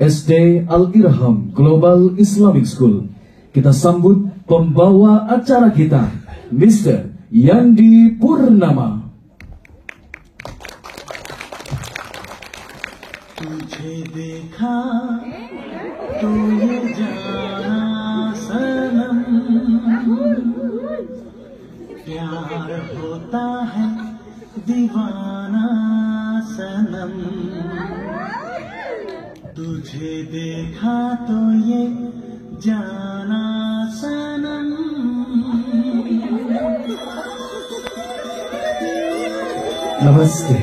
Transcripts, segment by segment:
SD Al-Irham Global Islamic School. Kita sambut pembawa acara kita, Mr. Yandi Purnama. तुझे देखा तो ये जाना सनम, प्यार होता है दीवाना सनम, तुझे देखा तो ये जाना सनम। Namaste.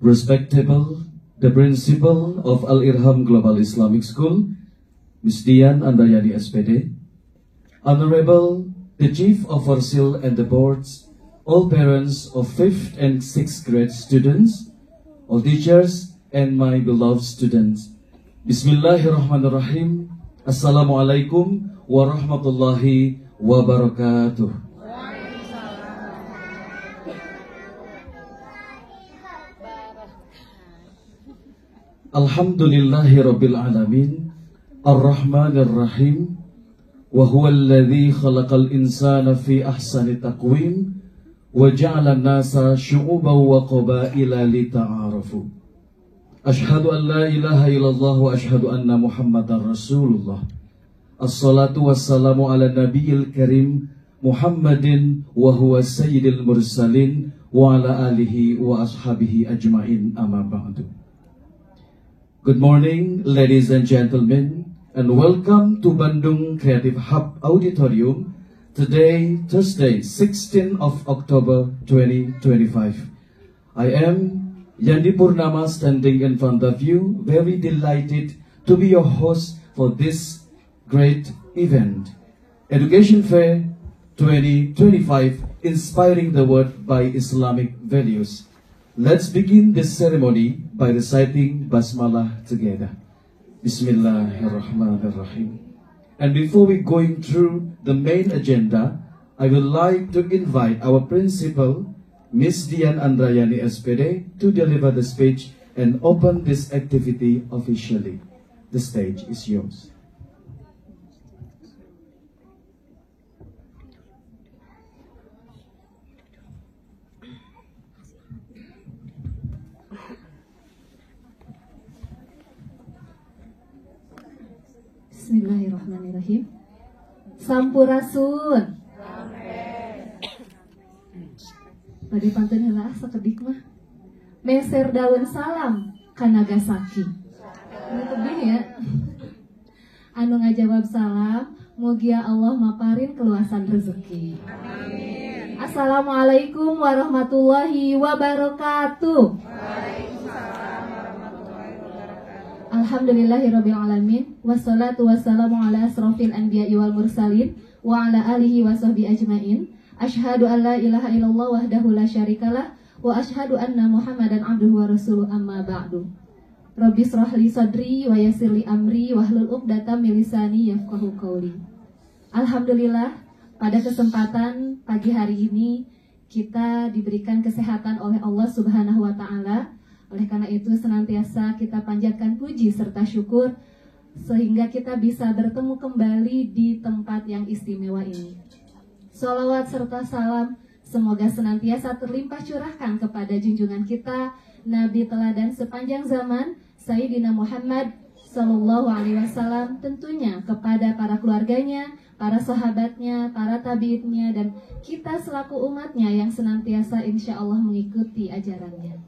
Respectable, the principal of Al-Irham Global Islamic School, Ms. Dian Andayani SPD, Honorable, the Chief of Orsil and the boards, all parents of 5th and 6th grade students, all teachers, and my beloved students. Bismillahirrahmanirrahim. Assalamualaikum warahmatullahi wabarakatuh. Alhamdulillahi Rabbil Alamin, Ar-Rahmanir Rahim, wa huwa alladhi khalaqal insana fi ahsani taqwim, wa ja'ala an-nasa syu'uban wa qabaila lita'arafu. Ashhadu an la ilaha illallah wa ashhadu anna Muhammadan Rasulullah. As-salatu wassalamu ala nabiyil karim Muhammadin wa huwa sayyidil mursalin wa ala alihi wa ashabihi ajma'in, amma ba'du. Good morning, ladies and gentlemen, and welcome to Bandung Creative Hub Auditorium. Today, Thursday, 16th of October 2025. I am Yandi Purnama, standing in front of you, very delighted to be your host for this great event, Education Fair 2025, inspiring the world by Islamic values. Let's begin this ceremony by reciting Basmalah together. Bismillahirrahmanirrahim. And before we going through the main agenda, I would like to invite our principal, Ms. Dian Andayani SPD, to deliver the speech and open this activity officially. The stage is yours. Bismillahirrahmanirrahim. Sampurasun. Pada pantun heula sakedik mah. Meser daun salam ka Nagasaki. Ini tebing ya. Anu ngajawab salam, mugia Allah maparin keluasan rezeki. Amin. Assalamualaikum warahmatullahi wabarakatuh. Alhamdulillahirabbil alamin, wassalatu wassalamu ala asrofil anbiya'i wal mursalin wa ala alihi wa sahbihi ajmain. Asyhadu an la ilaha illallah wahdahu la syarikalah wa asyhadu anna Muhammadan abduhu wa rasuluh, amma ba'du. Rabbi shrah li sadri wa yassir li amri wahlul 'uqdatam min lisani yafqahu qawli. Alhamdulillah, pada kesempatan pagi hari ini kita diberikan kesehatan oleh Allah Subhanahu wa taala. Oleh karena itu senantiasa kita panjatkan puji serta syukur sehingga kita bisa bertemu kembali di tempat yang istimewa ini. Sholawat serta salam semoga senantiasa terlimpah curahkan kepada junjungan kita, Nabi teladan sepanjang zaman, Sayyidina Muhammad Sallallahu Alaihi Wasallam, tentunya kepada para keluarganya, para sahabatnya, para tabi'innya, dan kita selaku umatnya yang senantiasa insya Allah mengikuti ajarannya.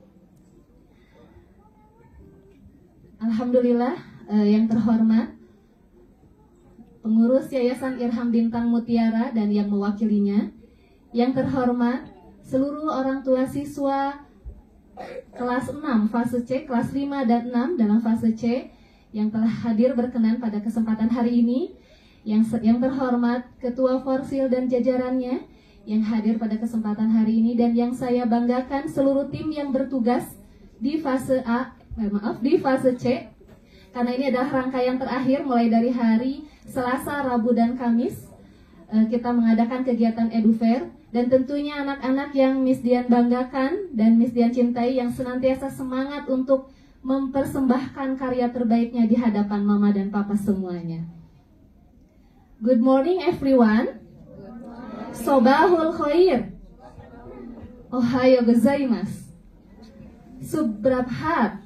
Alhamdulillah, yang terhormat pengurus Yayasan Irham Bintang Mutiara dan yang mewakilinya, yang terhormat seluruh orang tua siswa kelas 6 fase C, kelas 5 dan 6 dalam fase C yang telah hadir berkenan pada kesempatan hari ini, yang terhormat Ketua Forsil dan jajarannya yang hadir pada kesempatan hari ini, dan yang saya banggakan seluruh tim yang bertugas di fase di fase C, karena ini adalah rangkaian terakhir mulai dari hari Selasa, Rabu, dan Kamis kita mengadakan kegiatan EduFair, dan tentunya anak-anak yang Miss Dian banggakan dan Miss Dian cintai yang senantiasa semangat untuk mempersembahkan karya terbaiknya di hadapan mama dan papa semuanya. Good morning everyone. Sobahul khair. Ohayo gozaimasu. Subrabhat.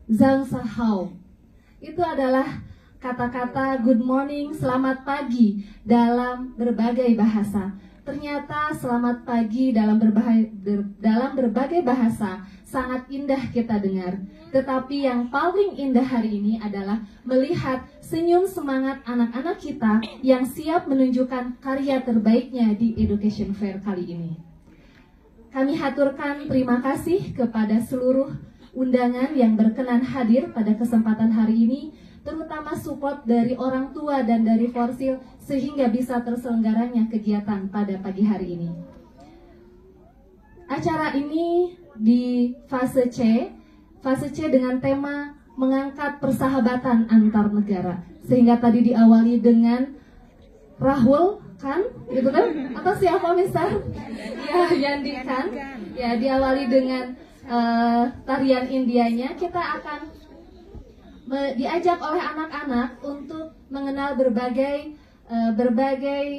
Zangsahau. Itu adalah kata-kata good morning, selamat pagi dalam berbagai bahasa. Ternyata selamat pagi dalam berbagai bahasa sangat indah kita dengar. Tetapi yang paling indah hari ini adalah melihat senyum semangat anak-anak kita yang siap menunjukkan karya terbaiknya di Education Fair kali ini. Kami haturkan terima kasih kepada seluruh undangan yang berkenan hadir pada kesempatan hari ini, terutama support dari orang tua dan dari Forsil sehingga bisa terselenggaranya kegiatan pada pagi hari ini. Acara ini di fase C dengan tema mengangkat persahabatan antar negara. Sehingga tadi diawali dengan Rahul kan, gitu kan? Atau siapa Mister? Ya, Yandi kan? Ya, diawali dengan tarian Indianya. Kita akan diajak oleh anak-anak untuk mengenal berbagai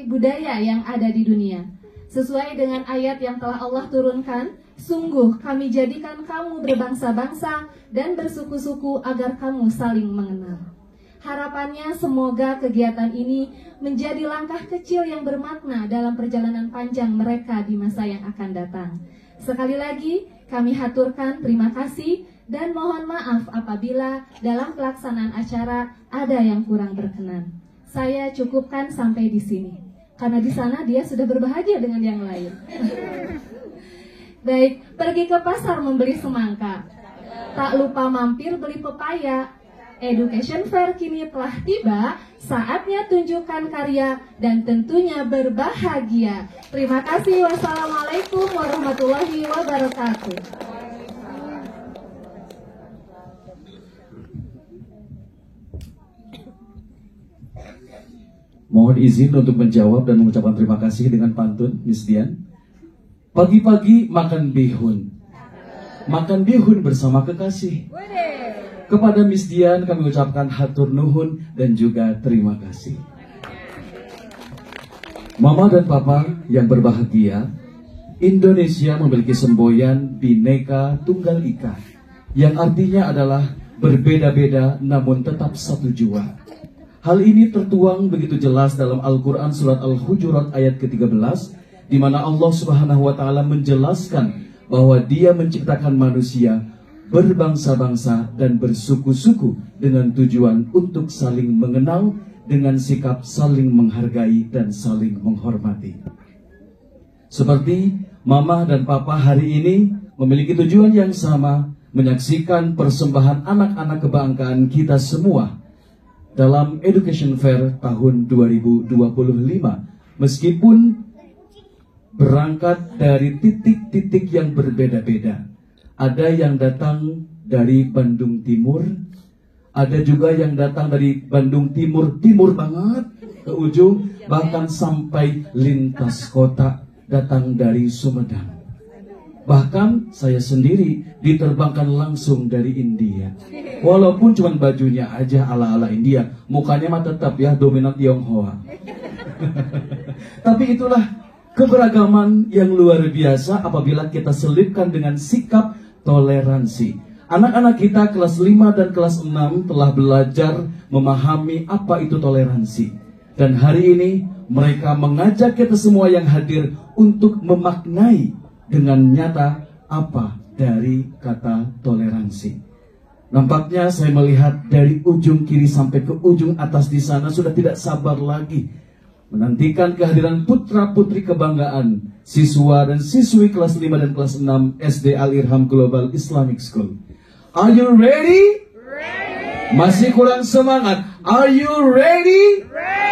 budaya yang ada di dunia. Sesuai dengan ayat yang telah Allah turunkan, sungguh kami jadikan kamu berbangsa-bangsa dan bersuku-suku agar kamu saling mengenal. Harapannya semoga kegiatan ini menjadi langkah kecil yang bermakna dalam perjalanan panjang mereka di masa yang akan datang. Sekali lagi kami haturkan terima kasih dan mohon maaf apabila dalam pelaksanaan acara ada yang kurang berkenan. Saya cukupkan sampai di sini, karena di sana dia sudah berbahagia dengan yang lain. Baik, pergi ke pasar membeli semangka, tak lupa mampir beli pepaya. Education Fair kini telah tiba, saatnya tunjukkan karya dan tentunya berbahagia. Terima kasih. Wassalamualaikum warahmatullahi wabarakatuh. Mohon izin untuk menjawab dan mengucapkan terima kasih dengan pantun, Miss Dian. Pagi-pagi makan bihun. Makan bihun bersama kekasih. Kepada Miss Dian kami ucapkan hatur nuhun dan juga terima kasih. Mama dan Papa yang berbahagia, Indonesia memiliki semboyan Bhinneka Tunggal Ika, yang artinya adalah berbeda-beda namun tetap satu jua. Hal ini tertuang begitu jelas dalam Al-Quran surat Al-Hujurat ayat ke-13, di mana Allah Subhanahu wa Ta'ala menjelaskan bahwa Dia menciptakan manusia berbangsa-bangsa dan bersuku-suku dengan tujuan untuk saling mengenal dengan sikap saling menghargai dan saling menghormati. Seperti Mama dan Papa hari ini memiliki tujuan yang sama, menyaksikan persembahan anak-anak kebanggaan kita semua dalam Education Fair tahun 2025, meskipun berangkat dari titik-titik yang berbeda-beda. Ada yang datang dari Bandung Timur, ada juga yang datang dari Bandung Timur banget ke ujung, bahkan sampai lintas kota datang dari Sumedang. Bahkan saya sendiri diterbangkan langsung dari India. Walaupun cuma bajunya aja ala-ala India, mukanya mah tetap ya dominan Tionghoa. Tapi itulah keberagaman yang luar biasa apabila kita selipkan dengan sikap toleransi. Anak-anak kita kelas 5 dan kelas 6 telah belajar memahami apa itu toleransi. Dan hari ini mereka mengajak kita semua yang hadir untuk memaknai dengan nyata apa dari kata toleransi. Nampaknya saya melihat dari ujung kiri sampai ke ujung atas di sana sudah tidak sabar lagi menantikan kehadiran putra-putri kebanggaan siswa dan siswi kelas 5 dan kelas 6 SD Al-Irham Global Islamic School. Are you ready? Ready. Masih kurang semangat. Are you ready? Ready.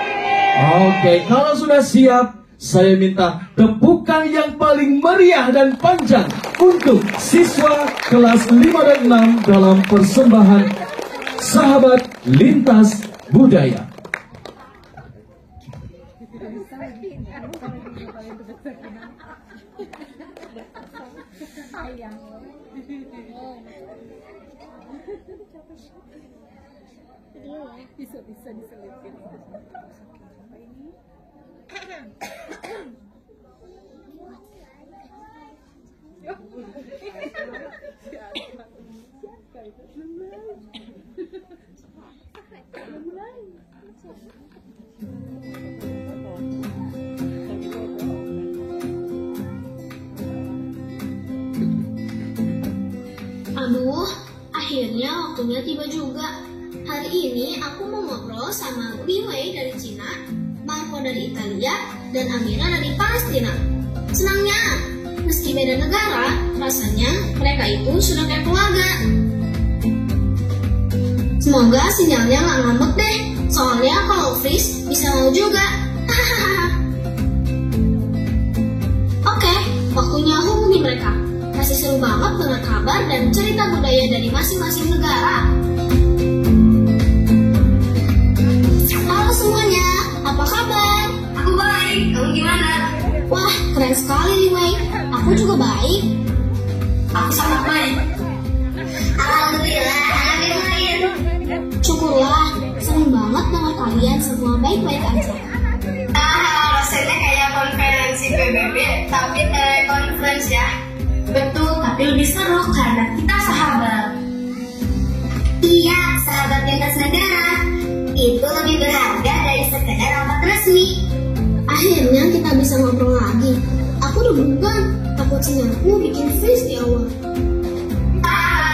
Oke, kalau sudah siap, saya minta tepukan yang paling meriah dan panjang untuk siswa kelas 5 dan 6 dalam persembahan Sahabat Lintas Budaya. Bisa diselipin. Aduh, akhirnya waktunya tiba juga. Hari ini aku mau ngobrol sama Li Wei dari Cina, Marco dari Italia, dan Amira dari Palestina. Senangnya, meski beda negara, rasanya mereka itu sudah kayak keluarga. Semoga sinyalnya nggak ngambek deh, soalnya kalau freeze bisa mau juga. Oke, waktunya hubungi mereka. Masih seru banget dengar kabar dan cerita budaya dari masing-masing negara. Halo semuanya, apa kabar? Aku baik, kamu gimana? Wah, keren sekali Li Wei. Aku juga baik. Aku sangat baik. Alhamdulillah, amin. Syukurlah, senang banget dengar kalian semua baik-baik aja. Rasanya kayak konferensi PBB, tapi telekonferensi ya. Betul, tapi lebih seru karena kita sahabat. Iya, sahabat lintas negara. Itu lebih berharga dari sekedar rapat resmi. Akhirnya kita bisa ngobrol lagi. Aku deg-degan, takut sinyalku bikin freeze di awal.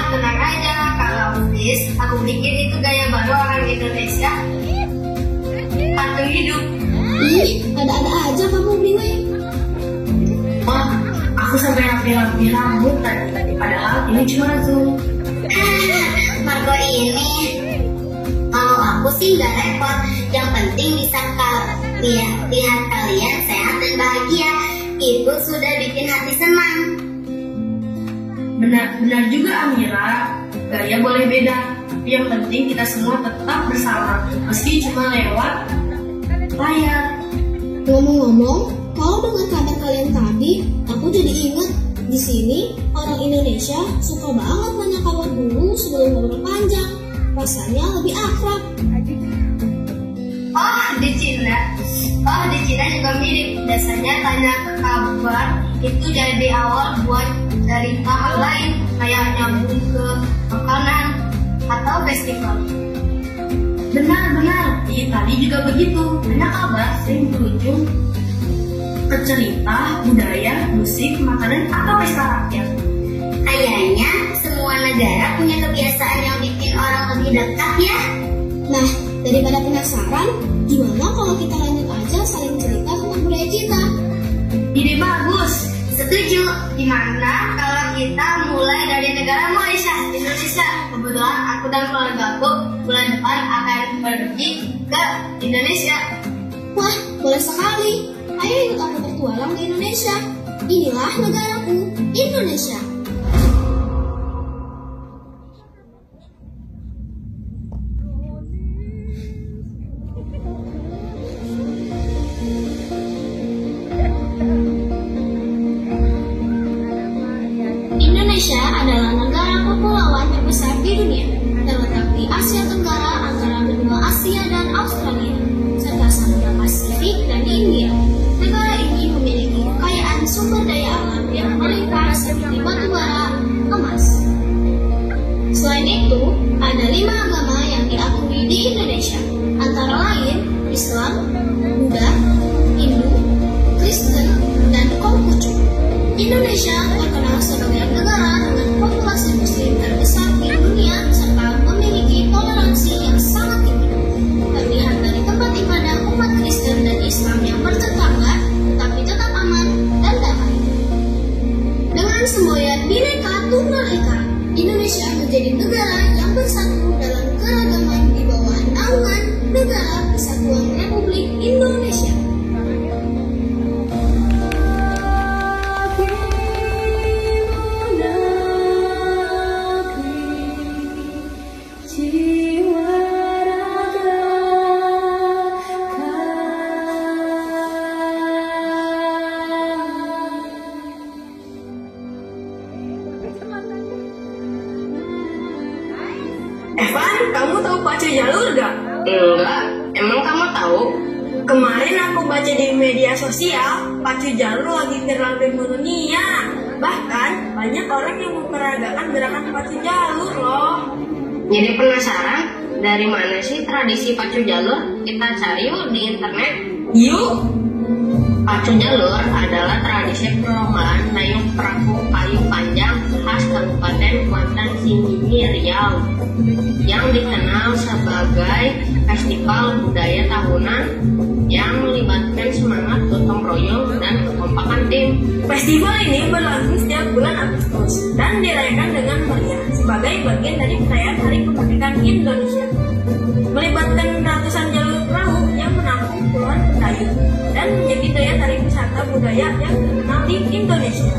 Tenang aja, kalau freeze, aku bikin itu gaya baru orang Indonesia. Patung hidup. Ih, ada-ada aja kamu, Li Wei. Wah, aku sampai rapi-rapi rambut tadi, padahal ini cuma Zoom. Marco ini, mau aku sih nggak repot. Yang penting bisa lihat kalian sehat dan bahagia. Itu sudah bikin hati senang. Benar juga Amira, gaya boleh beda, tapi yang penting kita semua tetap bersama, meski cuma lewat layar. Ngomong-ngomong, kalau dengar kabar kalian tadi, aku jadi ingat di sini orang Indonesia suka banget nanya kabar dulu sebelum ngobrol panjang. Rasanya lebih akrab. Di Cina juga mirip. Biasanya tanya kabar itu jadi awal buat dari hal lain, kayak nyambung ke makanan atau festival. Benar, di Itali juga begitu. Banyak kabar sering berujung ke cerita, budaya, musik, makanan, atau pesta rakyat. Kayaknya semua negara punya kebiasaan yang bikin orang lebih dekat ya. Nah, daripada penasaran, gimana kalau kita lanjut aja saling cerita tentang budaya kita? Ide bagus. Setuju. Gimana kalau kita mulai dari negara Malaysia, Indonesia? Kebetulan aku dan keluarga aku bulan depan akan pergi ke Indonesia. Wah, boleh sekali. Ayo ikut aku bertualang di Indonesia. Inilah negaraku, Indonesia. Indonesia adalah negara kepulauan terbesar di dunia, terletak di Asia Tenggara antara benua Asia dan Australia, serta Samudra Pasifik dan India. Negara ini memiliki kekayaan sumber daya alam yang melimpah seperti batu bara, emas, Indonesia terkenal sebagai negara dengan populasi muslim terbesar di dunia serta memiliki toleransi yang sangat tinggi. Terlihat dari tempat ibadah umat Kristen dan Islam yang bertetangga, tetapi tetap aman dan damai. Dengan semboyan Bhinneka Tunggal Ika, Indonesia menjadi negara yang bersatu dalam keragaman di bawah naungan Negara Kesatuan Republik Indonesia. Evan, kamu tahu pacu jalur gak? Enggak, emang kamu tahu? Kemarin aku baca di media sosial, pacu jalur lagi viral di dunia. Bahkan banyak orang yang memperagakan gerakan pacu jalur loh. Jadi penasaran, dari mana sih tradisi pacu jalur? Kita cari yuk di internet. Yuk! Pacu jalur adalah tradisi perlombaan dayung perahu kayu panjang khas Kabupaten Muarujambi Singgigi, Riau, yang dikenal sebagai festival budaya tahunan yang melibatkan semangat gotong royong dan kekompakan tim. Festival ini berlangsung setiap bulan Agustus dan dirayakan dengan meriah sebagai bagian dari perayaan Hari Kemerdekaan Indonesia. Melibatkan ratusan jalur perahu yang menampung puluhan pendayung dan menjadi daya tarik wisata budaya yang terkenal di Indonesia.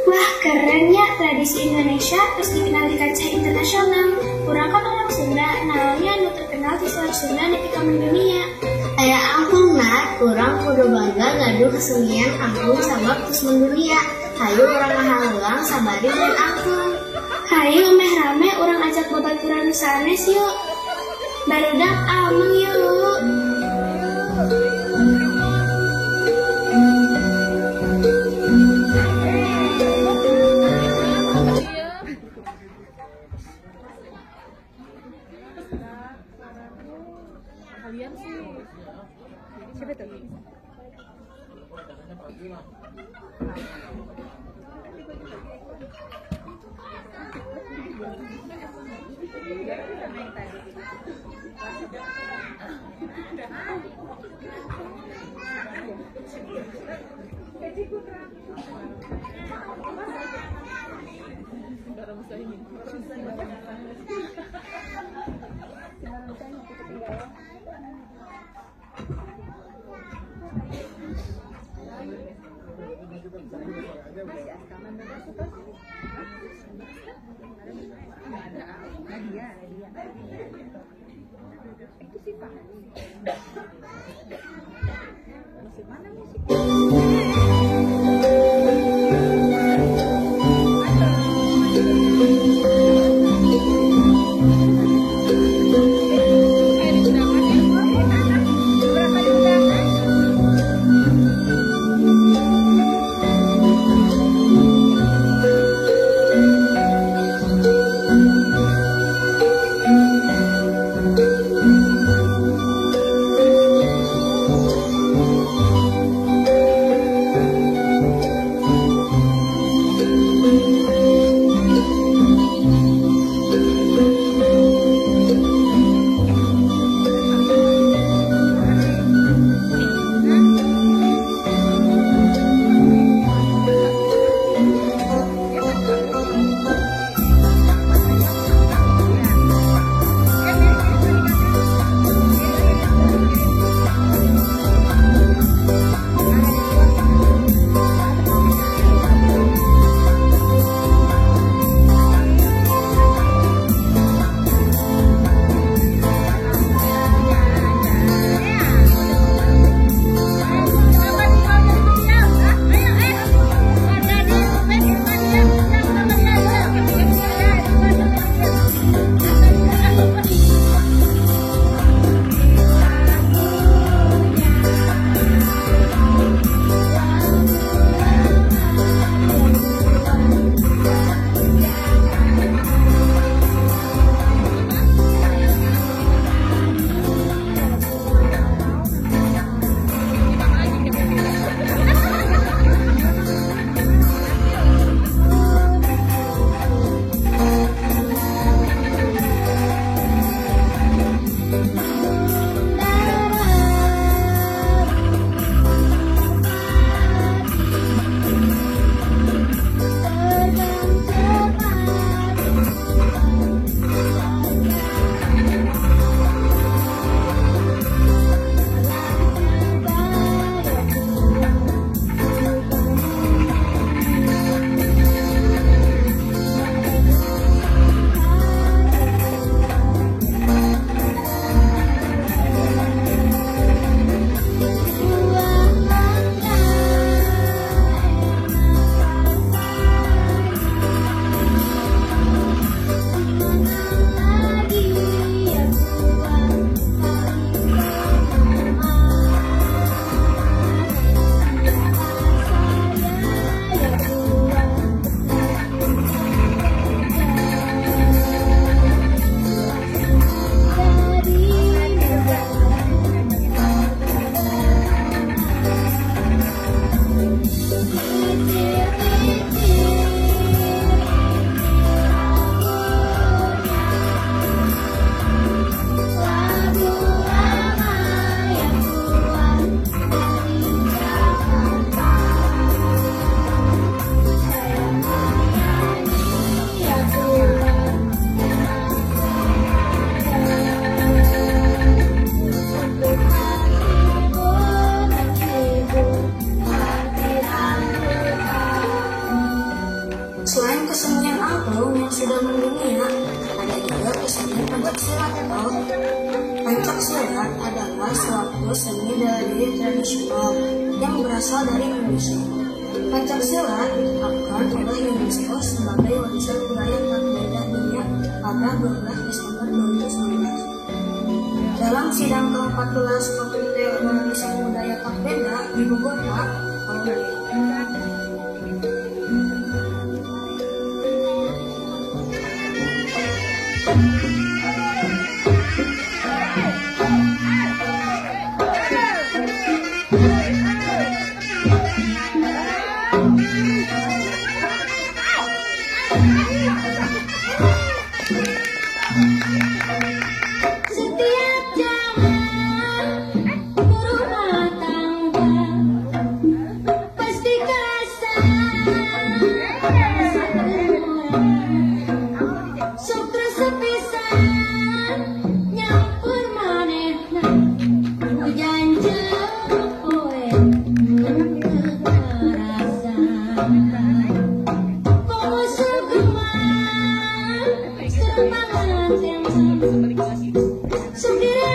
Wah, keren ya, tradisi Indonesia terus dikenal di kancah internasional. Kurang kan orang Sunda, naonnya anu terkenal di seluruh Sunda ketika mendunia. Kayak ampun nak, kurang kudu bangga gaduh kesenian ampun sabab terus mendunia. Hayu orang ngahalang sabari dan ampun. Hayu meh rame orang ajak babaturan sanes yuk. Barudak amang yuk. sudah mendunia, ada juga kesenian pencaksilat. Pencaksilat adalah suatu seni bela diri tradisional yang berasal dari Indonesia. Pencaksilat ditetapkan oleh UNESCO sebagai warisan budaya tak benda dunia pada 12 Desember 2019. dalam sidang ke-14 Komite Organisasi Budaya Kapenda di Bogota, Setiap zaman berumah tangga pasti kasar. Sok tersepisan nyampur manehna hujan poe kekerasan. Fokus sugeman serangan tembak pikir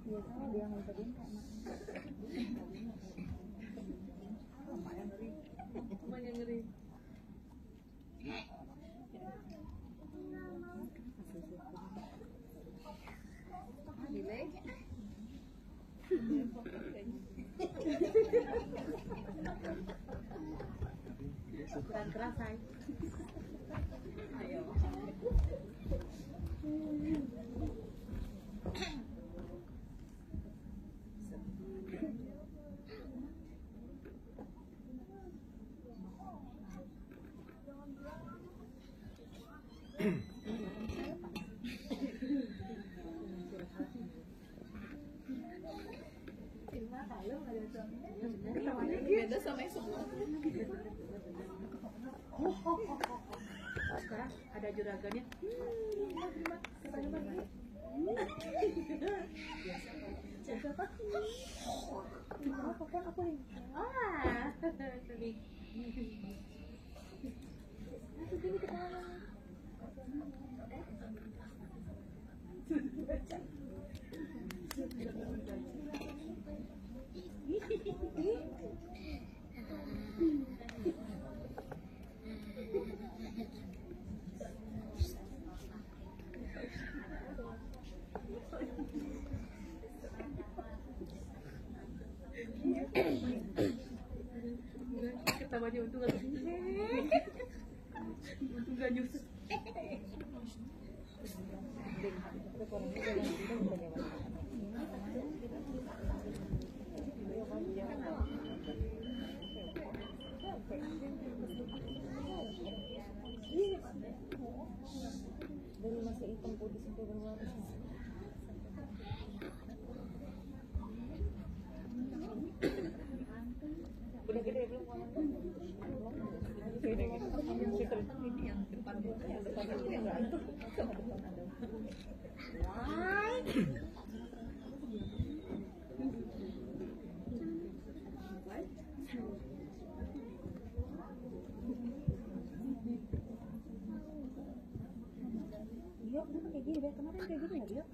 galaknya Kurang keras, say. Ayo. Beda sama yang sebelumnya. Sekarang ada juragannya. Ketawanya untung gak nyusut. Dari masih hitam putih sampai berwarna. Udah gede belum ngomong? Ini yang depan ini enggak ada. Dia udah kayak gini, biar kemarin kayak gini ya, dia.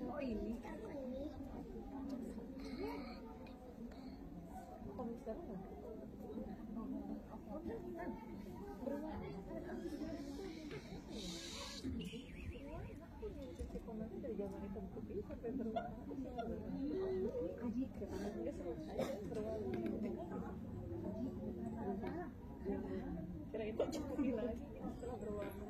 Oh ini. Kamu sekarang nggak? Dari zaman itu putih sampai berwarna. Aji, katanya selesai berwarna. Kira itu cantik lagi setelah berwarna.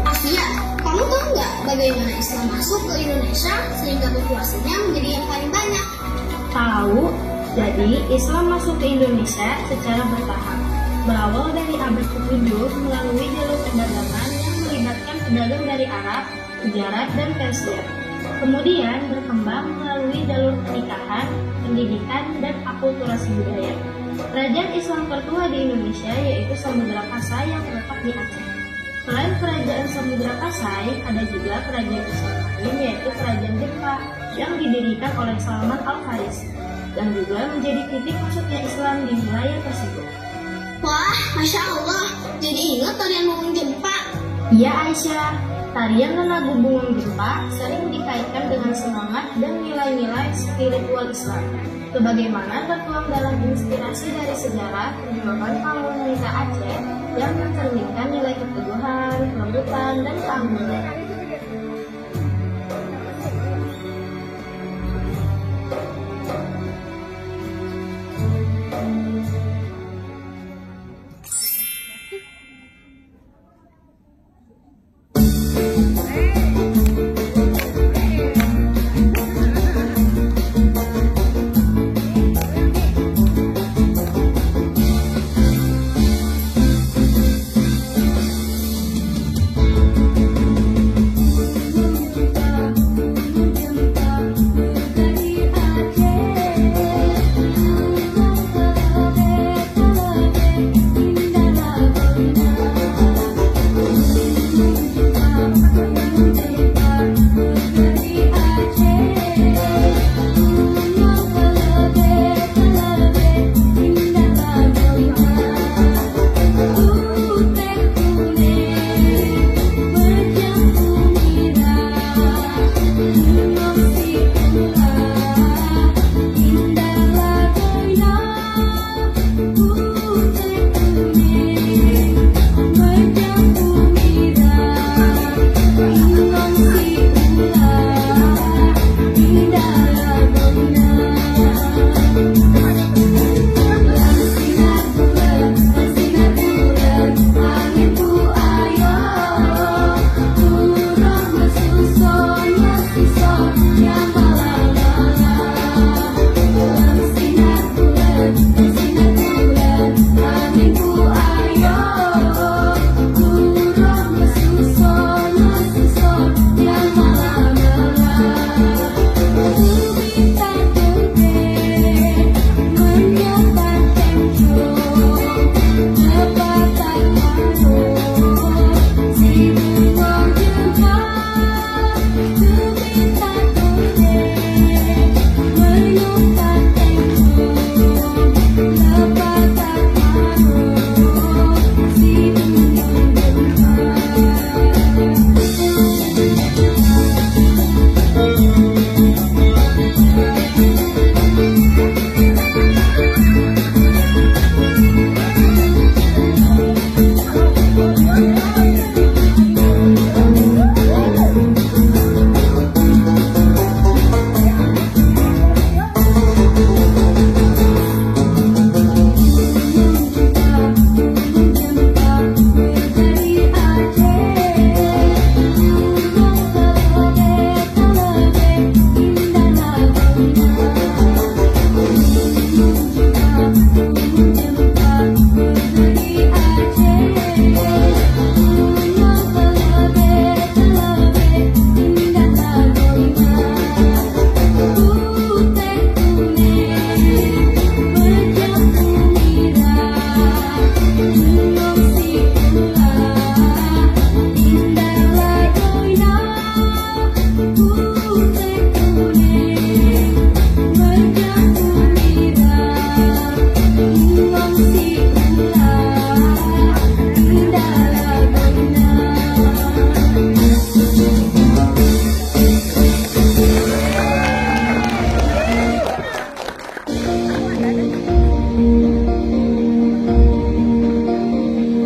Asia, kamu tahu nggak bagaimana Islam masuk ke Indonesia sehingga populasinya menjadi yang paling banyak? Tahu, jadi Islam masuk ke Indonesia secara bertahap. Berawal dari abad ke-7 melalui jalur perdagangan yang melibatkan pedagang dari Arab, Gujarat, dan Persia. Kemudian berkembang melalui jalur pernikahan, pendidikan, dan akulturasi budaya. Kerajaan Islam tertua di Indonesia yaitu Samudra Pasai yang terletak di Aceh. Selain kerajaan Samudra Pasai, ada juga kerajaan Islam lain yaitu kerajaan Jepang yang didirikan oleh Salman Al-Farisi dan juga menjadi titik masuknya Islam di wilayah tersebut. Wah, Masya Allah, jadi ingat tarian Bungung Gempa. Iya Aisyah, tarian dan lagu Bungung Gempa sering dikaitkan dengan semangat dan nilai-nilai spiritual Islam. Sebagaimana tertuang dalam inspirasi dari sejarah perjuangan kaum wanita Aceh yang mencerminkan nilai keteguhan, kelembutan, dan keanggunan.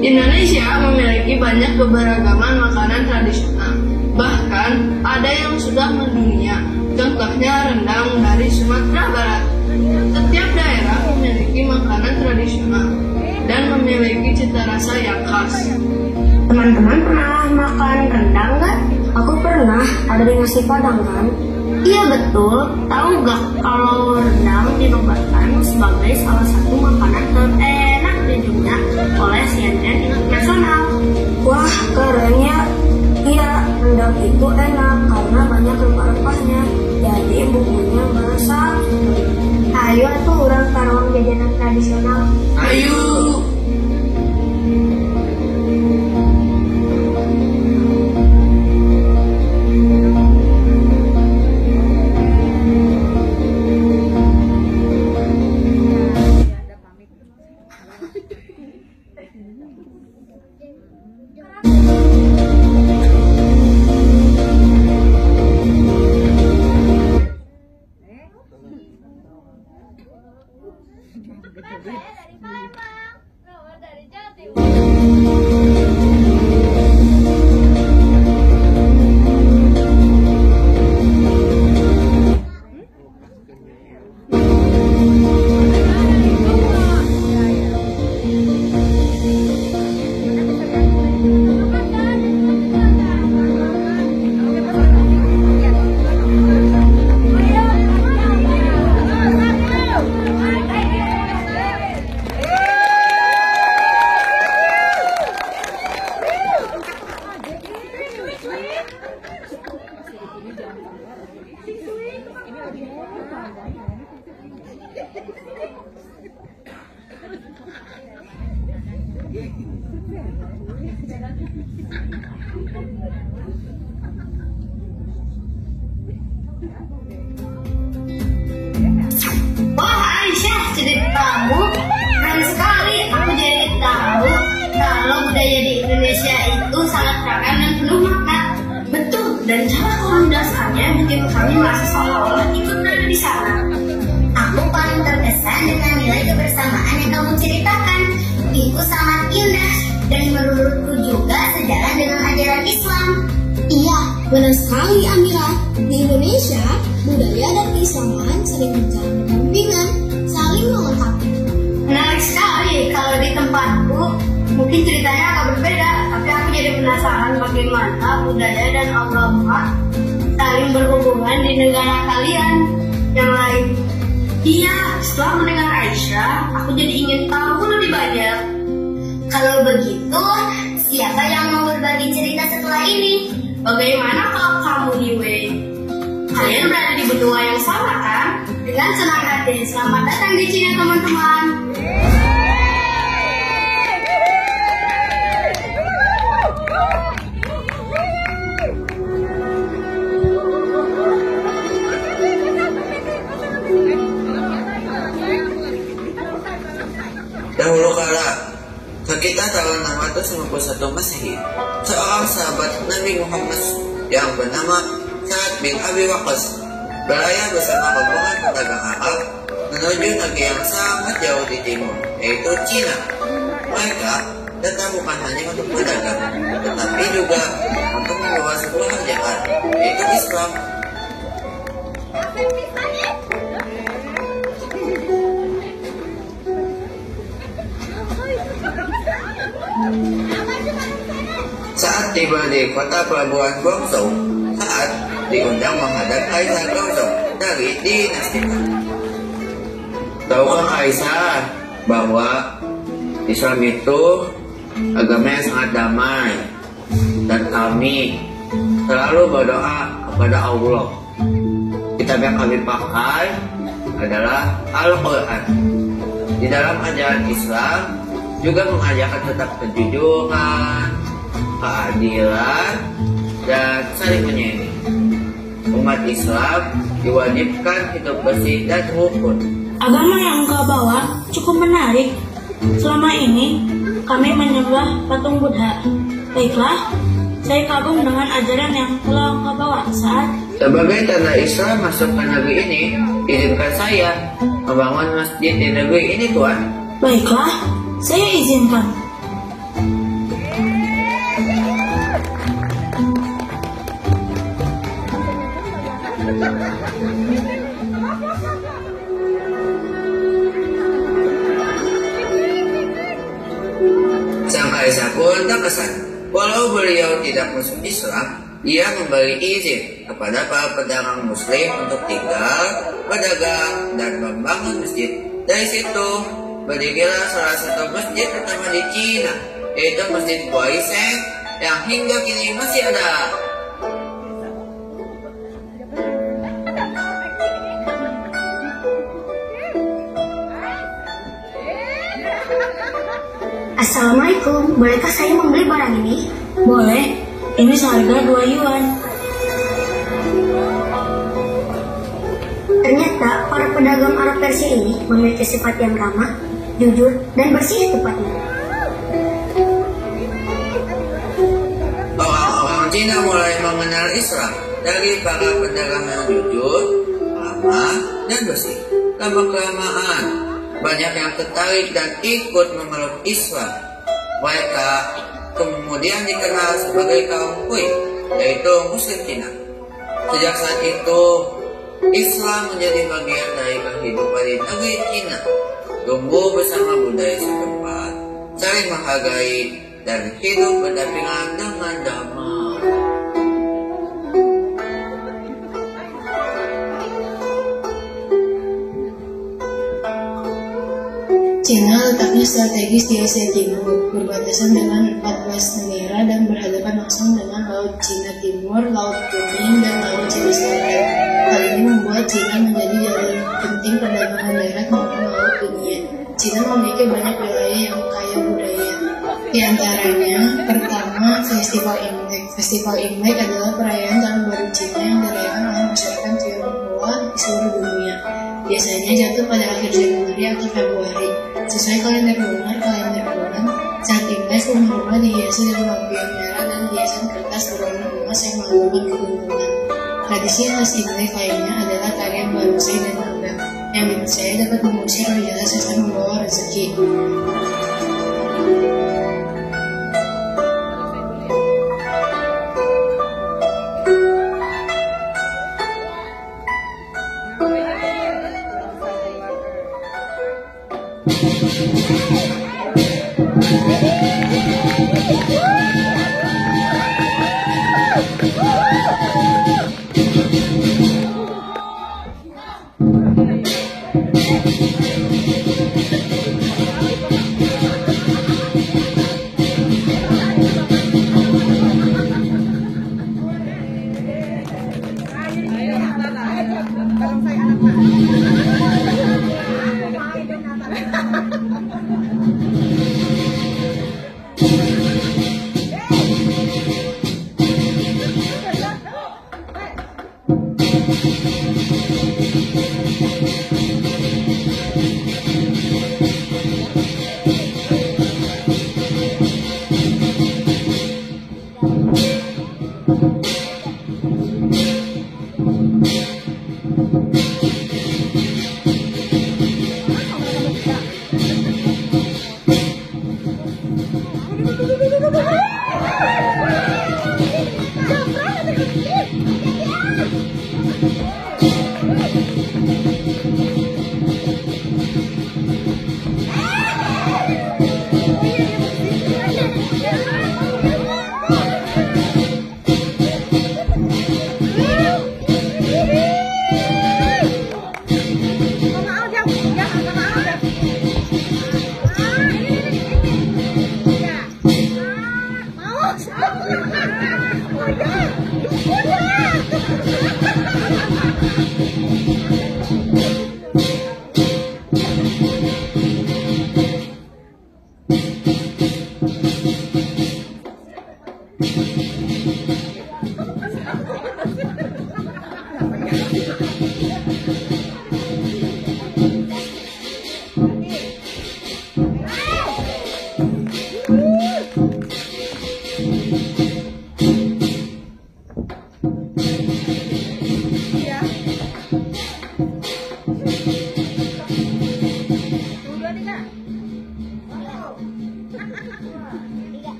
Indonesia memiliki banyak keberagaman makanan tradisional. Bahkan ada yang sudah mendunia. Contohnya rendang dari Sumatera Barat. Setiap daerah memiliki makanan tradisional dan memiliki cita rasa yang khas. Teman-teman pernah makan rendang nggak? Aku pernah, ada di nasi padang kan? Iya betul, tahu gak kalau rendang dinobatkan sebagai salah satu makanan terenak di dunia oleh CNN Internasional. Wah keren ya. Iya, rendang itu enak karena banyak rempah-rempahnya, jadi bumbunya meresap. Ayo tuh orang taruhan jajanan tradisional. Ayo! Wah Aisyah, ceritamu keren sekali. Aku jadi tahu kalau budaya di Indonesia itu sangat ragam dan penuh makna. Betul, dan cara kamu menjelaskannya bikin kami merasa seolah-olah ikut berada di sana. Aku paling terkesan dengan nilai kebersamaan yang kamu ceritakan. Itu sangat indah dan menurutku juga sejalan dengan ajaran Islam. Iya, benar sekali Amira. Di Indonesia, budaya dan keislaman sering berjalan berdampingan, saling melengkapi. Menarik sekali. Kalau di tempatku, mungkin ceritanya agak berbeda, tapi aku jadi penasaran bagaimana budaya dan agama saling berhubungan di negara kalian yang lain. Iya, setelah mendengar Aisyah, aku jadi ingin tahu lebih banyak. Kalau begitu, siapa yang mau berbagi cerita setelah ini? Bagaimana kalau kamu Iwe? Kalian berada di benua yang sama kan? Dengan senang hati, selamat datang di Cina teman-teman. Dahulu kala, sekitar tahun 651 Masehi, seorang sahabat Nabi Muhammad yang bernama Sa'ad bin Abi Waqqas berlayar bersama rombongan pedagang Arab menuju negeri yang sangat jauh di timur, yaitu Cina. Mereka datang bukan hanya untuk berdagang, tetapi juga untuk membawa sebuah kerajaan, yaitu Islam. Saat tiba di kota pelabuhan Guangzhou, Sa'ad diundang menghadap Kaisar Guangzhou dari dinasti Han. Tahukah Kaisar bahwa Islam itu agama yang sangat damai, dan kami selalu berdoa kepada Allah. Kitab yang kami pakai adalah Al-Quran. Di dalam ajaran Islam juga mengajarkan tentang kejujuran, keadilan, dan saling menyayangi. Umat Islam diwajibkan hidup bersih dan rukun. Agama yang engkau bawa cukup menarik. Selama ini kami menyembah patung Buddha. Baiklah, saya kagum dengan ajaran yang telah engkau bawa. Saat Sebagai tanda Islam masuk ke negeri ini, izinkan saya membangun masjid di negeri ini, Tuan. Baiklah, saya izinkan. Sang Kaisar pun terkesan. Walau beliau tidak masuk Islam, dia memberi izin kepada para pedagang Muslim untuk tinggal, berdagang, dan membangun masjid. Dari situ, berdirilah salah satu masjid pertama di Cina, yaitu Masjid Huaisheng yang hingga kini masih ada. Assalamualaikum, bolehkah saya membeli barang ini? Boleh, ini seharga 2 yuan. Ternyata para pedagang Arab Persia ini memiliki sifat yang ramah, jujur, dan bersih tepatnya. Orang-orang Cina mulai mengenal Islam dari para pedagang yang jujur, ramah, dan bersih. Lama-kelamaan, banyak yang tertarik dan ikut memeluk Islam. Mereka kemudian dikenal sebagai kaum Hui, yaitu Muslim Cina. Sejak saat itu, Islam menjadi bagian dari kehidupan di negeri Cina, tumbuh bersama budaya setempat, saling menghargai, dan hidup berdampingan dengan damai. Cina letaknya strategis di Asia Timur, berbatasan dengan 14 negara dan berhadapan langsung dengan Laut Cina Timur, Laut Kuning, dan Laut Cina Selatan. Hal ini membuat Cina menjadi jalur penting perdagangan darat maupun laut dunia. Cina memiliki banyak wilayah yang kaya budaya. Di antaranya, pertama, Festival Imlek. Festival Imlek adalah perayaan Tahun Baru Cina yang dirayakan oleh masyarakat Tionghoa di seluruh dunia. Biasanya jatuh pada akhir Januari atau Februari. Sesuai kalender lunar, saat Imlek rumah-rumah dihiasi dengan lampion merah dan hiasan kertas berwarna emas yang melambangkan keberuntungan. Tradisi khas Imlek lainnya adalah tarian barongsai dan kembang, yang dipercaya dapat mengusir roh jahat serta membawa rezeki.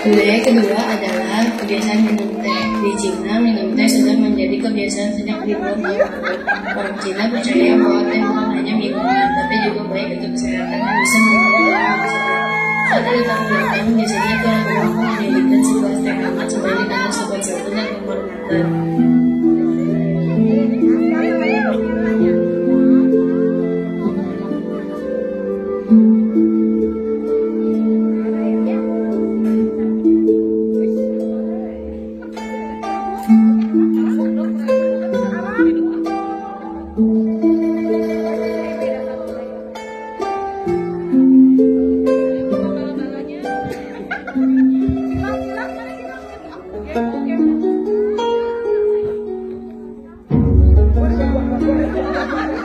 Budaya kedua adalah kebiasaan minum teh. Di Cina, minum teh sudah menjadi kebiasaan sejak ribuan tahun lalu. Orang Cina percaya bahwa teh bukan hanya minuman, tapi juga baik untuk kesehatan dan bisa membantu orang tersebut. Saat ada tamu datang, biasanya tuan rumah menjadikan segelas teh hangat sembari dengan sobat santun dan menghormatan.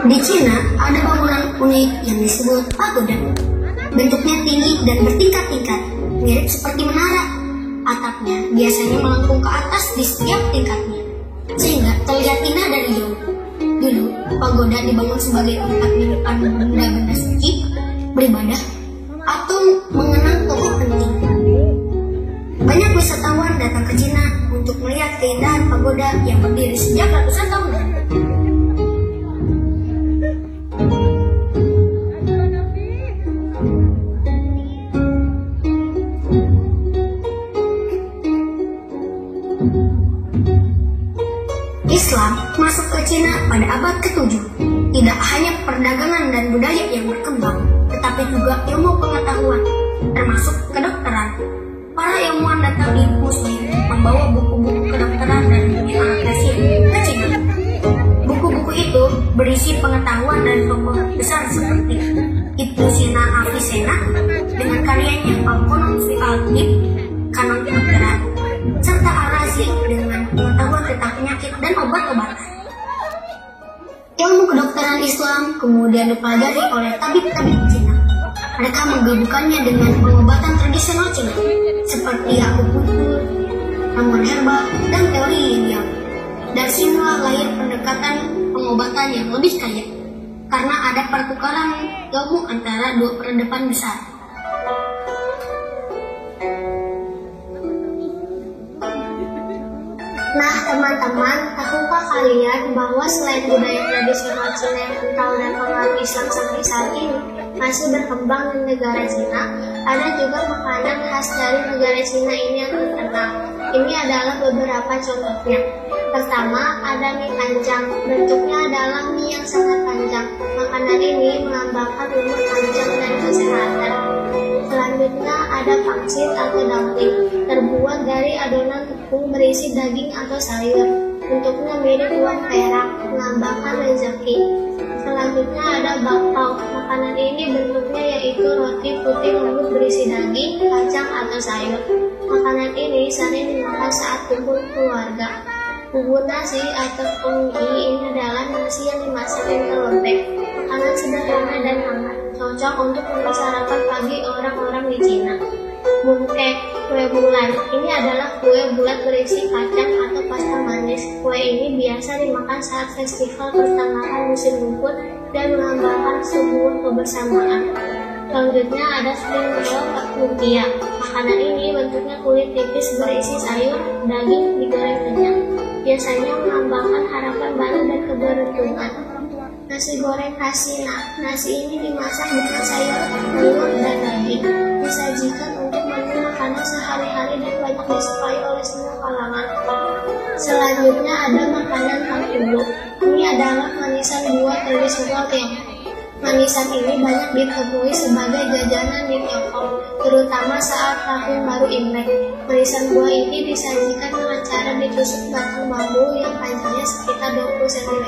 Di Cina ada bangunan unik yang disebut pagoda. Bentuknya tinggi dan bertingkat-tingkat, mirip seperti menara. Atapnya biasanya melengkung ke atas di setiap tingkatnya, sehingga terlihat indah dari jauh. Dulu, pagoda dibangun sebagai tempat menyimpan benda-benda suci, beribadah, atau mengenang tokoh penting. Banyak wisatawan datang ke Cina untuk melihat keindahan pagoda yang berdiri sejak ratusan tahun lalu. Islam masuk ke Cina pada abad ke-7. Tidak hanya perdagangan dan budaya yang berkembang, tetapi juga ilmu pengetahuan, termasuk kedokteran. Para ilmuwan datang di Muslim membawa buku-buku kedokteran dan dunia anestesi ke Cina. Buku-buku itu berisi pengetahuan dari tokoh besar seperti Ibnu Sina Avicenna dengan karyanya Al-Qanun fi al-Tib, kanon kedokteran, serta Ar-Razi dengan pengetahuan tentang penyakit dan obat-obatan. Ilmu kedokteran Islam kemudian dipelajari oleh tabib-tabib Cina. Mereka menggabungkannya dengan pengobatan tradisional Cina seperti akupuntur, ramuan herbal, dan teori yin-yang. Dari sinilah lahir pendekatan pengobatan yang lebih kaya, karena ada pertukaran ilmu antara dua peradaban besar. Nah teman-teman, tahukah kalian bahwa selain budaya tradisional Cina yang kental dan pengaruh Islam sampai saat ini masih berkembang di negara Cina, ada juga makanan khas dari negara Cina ini yang terkenal. Ini adalah beberapa contohnya. Pertama, ada mie panjang. Bentuknya adalah mie yang sangat panjang. Makanan ini melambangkan umur panjang dan kesehatan. Selanjutnya ada pangsit atau dumpling, terbuat dari adonan tepung berisi daging atau sayur. Bentuknya mirip uang perak, melambangkan rezeki. Selanjutnya ada bakpao. Makanan ini bentuknya yaitu roti putih lembut berisi daging, kacang atau sayur. Makanan ini sering dimakan saat kumpul keluarga. Bubur nasi atau penggi ini adalah nasi yang dimasak dengan lembek. Makanan sederhana dan hangat, cocok untuk menu sarapan pagi orang-orang di Cina. Mooncake, kue bulan. Ini adalah kue bulat berisi kacang atau pasta manis. Kue ini biasa dimakan saat festival pertengahan musim rumput dan melambangkan sebuah kebersamaan. Selanjutnya ada spring roll lumpia. Makanan ini bentuknya kulit tipis berisi sayur, daging digoreng kenyang. Biasanya melambangkan harapan baru dan keberuntungan. Nasi goreng khas Cina. Nasi ini dimasak dengan sayur, telur, dan daging. Disajikan untuk menu makanan sehari-hari dan banyak disukai oleh semua kalangan. Selanjutnya ada makanan Hangulu. Ini adalah manisan buah tradisional Tiongkok. Manisan ini banyak ditemui sebagai jajanan di Tiongkok, terutama saat tahun baru Imlek. Manisan buah ini disajikan dengan cara ditusuk batang bambu yang panjangnya sekitar 20 cm.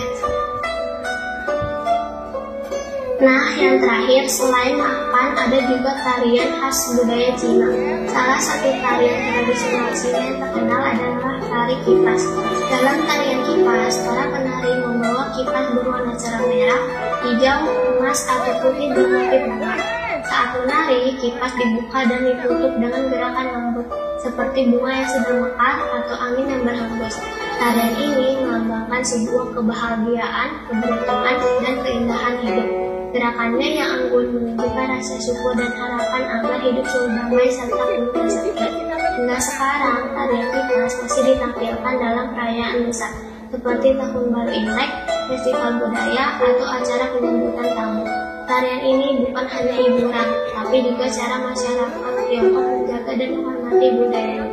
Nah, yang terakhir, selain makan, ada juga tarian khas budaya Cina. Salah satu tarian tradisional Cina yang terkenal adalah tari kipas. Dalam tarian kipas, para penari membawa kipas berwarna cerah merah, hijau, emas, atau putih bermotif bunga. Saat menari, kipas dibuka dan ditutup dengan gerakan lembut, seperti bunga yang sedang mekar atau angin yang berhembus. Tarian ini melambangkan sebuah kebahagiaan, keberuntungan, dan keindahan hidup. Gerakannya yang anggun menunjukkan rasa syukur dan harapan agar hidup selalu damai serta penuh rezeki. Hingga sekarang, tarian kipas masih ditampilkan dalam perayaan besar seperti Tahun Baru Imlek, festival budaya, atau acara penyambutan tamu. Tarian ini bukan hanya hiburan, tapi juga cara masyarakat Tiongkok menjaga dan menghormati budaya.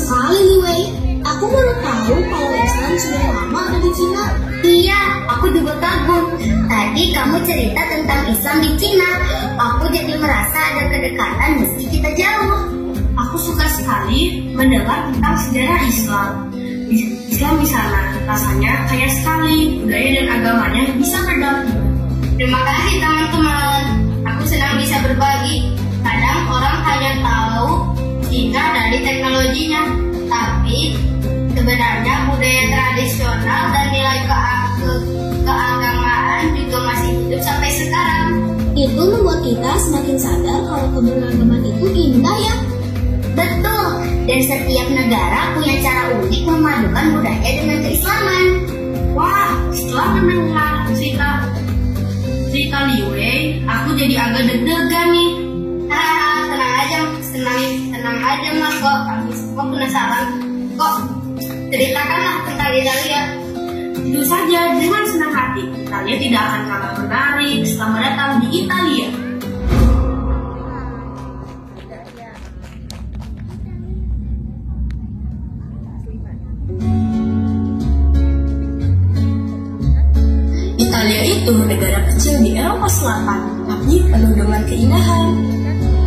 sekali nih, Wei. Aku baru tahu kalau Islam sudah lama ada di Cina. Iya, aku juga kagum. Tadi kamu cerita tentang Islam di Cina. Aku jadi merasa ada kedekatan meski kita jauh. Aku suka sekali mendengar tentang sejarah Islam. Islam di sana rasanya kaya sekali, budaya dan agamanya bisa berdampak. Terima kasih teman-teman. Aku senang bisa berbagi. Kadang orang hanya tahu Cina dari teknologinya, tapi sebenarnya budaya tradisional dan nilai keagamaan juga masih hidup sampai sekarang. Itu membuat kita semakin sadar kalau keberagaman itu indah ya. Betul, dan setiap negara punya cara unik memadukan budaya dengan keislaman. Wah, setelah mendengar cerita Liu Wei, aku jadi agak deg-degan nih. Tenang aja mas, kok penasaran. Kok ceritakanlah tentang Italia. Tentu saja, dengan senang hati. Italia tidak akan kalah menarik. Selamat datang di Italia. Italia itu negara kecil di Eropa Selatan, tapi penuh dengan keindahan.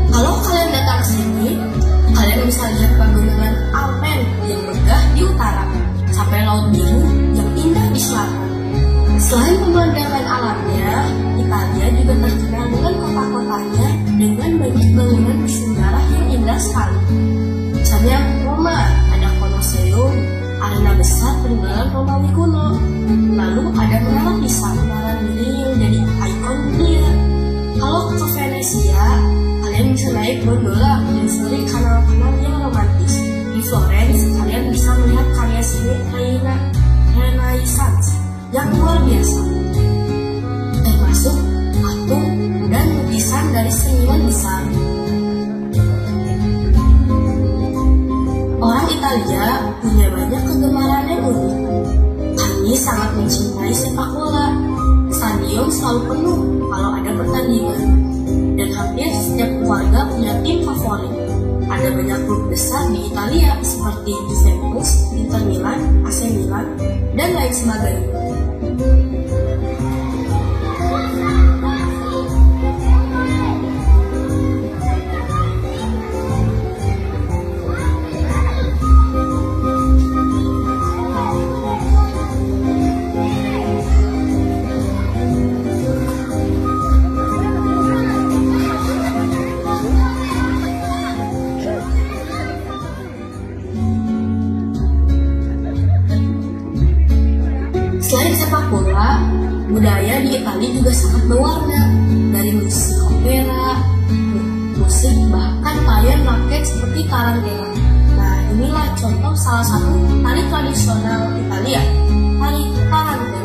Kalau kalian datang ke sini, kalian bisa lihat pegunungan Alpen yang megah di utara, sampai Laut Biru yang indah di selatan. Selain pemandangan alamnya, Italia juga terkenal dengan kota-kotanya dengan banyak bangunan bersejarah yang indah sekali. Misalnya Roma, ada Colosseum, arena besar peninggalan Romawi kuno. Lalu ada Menara Pisa, menara ini yang jadi ikon dunia. Kalau ke Venesia, kalian bisa naik gondola menyusuri kanal-kanal yang romantis. Di Florence, kalian bisa melihat karya seni Renaissance yang luar biasa, termasuk patung dan lukisan dari seniman besar. Orang Italia punya banyak kegemaran yang unik. Kami sangat mencintai sepak bola. Stadion selalu penuh kalau ada pertandingan. Dan hampir setiap keluarga punya tim favorit. Ada banyak klub besar di Italia seperti Juventus, Inter Milan, AC Milan, dan lain sebagainya. Selain sepak bola, budaya di Italia juga sangat berwarna. Dari musik opera, musik, bahkan tarian rakyat seperti tarantella. Nah, inilah contoh salah satu tari tradisional Italia, tari tarantella.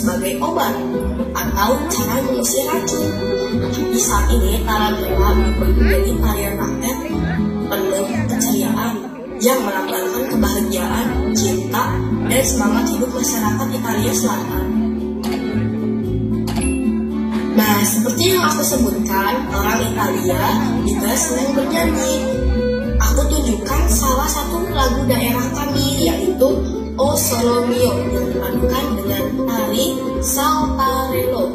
sebagai obat atau cara mengusir racun. Tapi saat ini Tarantella berubah menjadi tarian rakyat penuh keceriaan yang melambangkan kebahagiaan, cinta, dan semangat hidup masyarakat Italia Selatan. Nah, seperti yang aku sebutkan, orang Italia juga senang bernyanyi. Aku tunjukkan salah satu lagu daerah kami, yaitu O Solo Mio, yang dipadukan dengan tari Saltarello.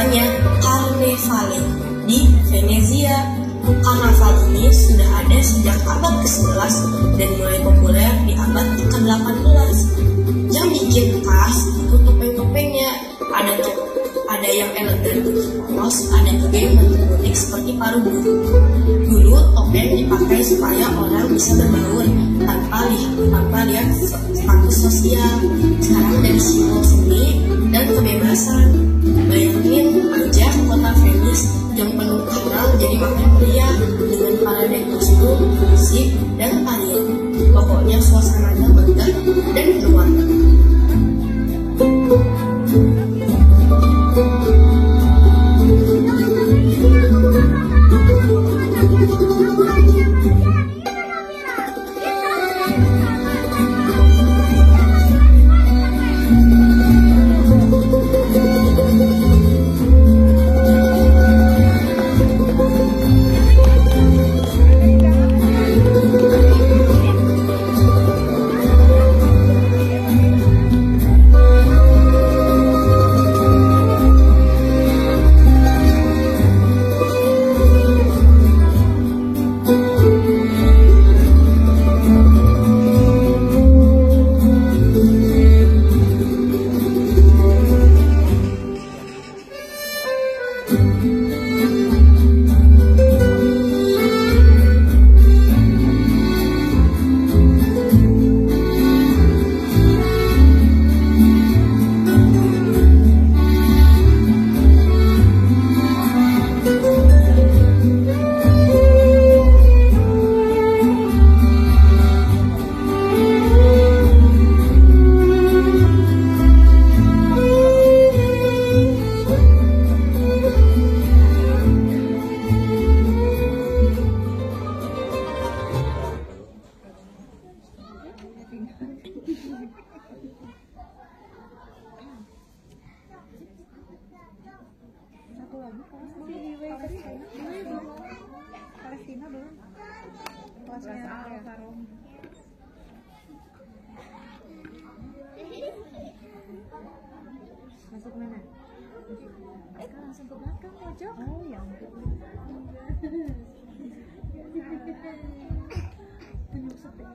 namanya Carnevale di Venezia. Karnaval ini sudah ada sejak abad ke-11 dan mulai populer di abad ke-18. Yang bikin khas itu topeng-topengnya. Ada yang elegan, polos, ada juga yang bentuk unik seperti paruh burung. Dulu topeng dipakai supaya orang bisa berbaur tanpa lihat status sosial. Sekarang dari simbol seni dan kebebasan. Bayangin aja kota Venice yang penuh kanal jadi makin meriah dengan parade kostum, musik, dan tarian. Pokoknya suasananya megah dan keluar. Palestina belum. Kelasnya Al-Farum. Masuk mana? Kan langsung ke belakang pojok. Oh ya ampun. Penyusup ya.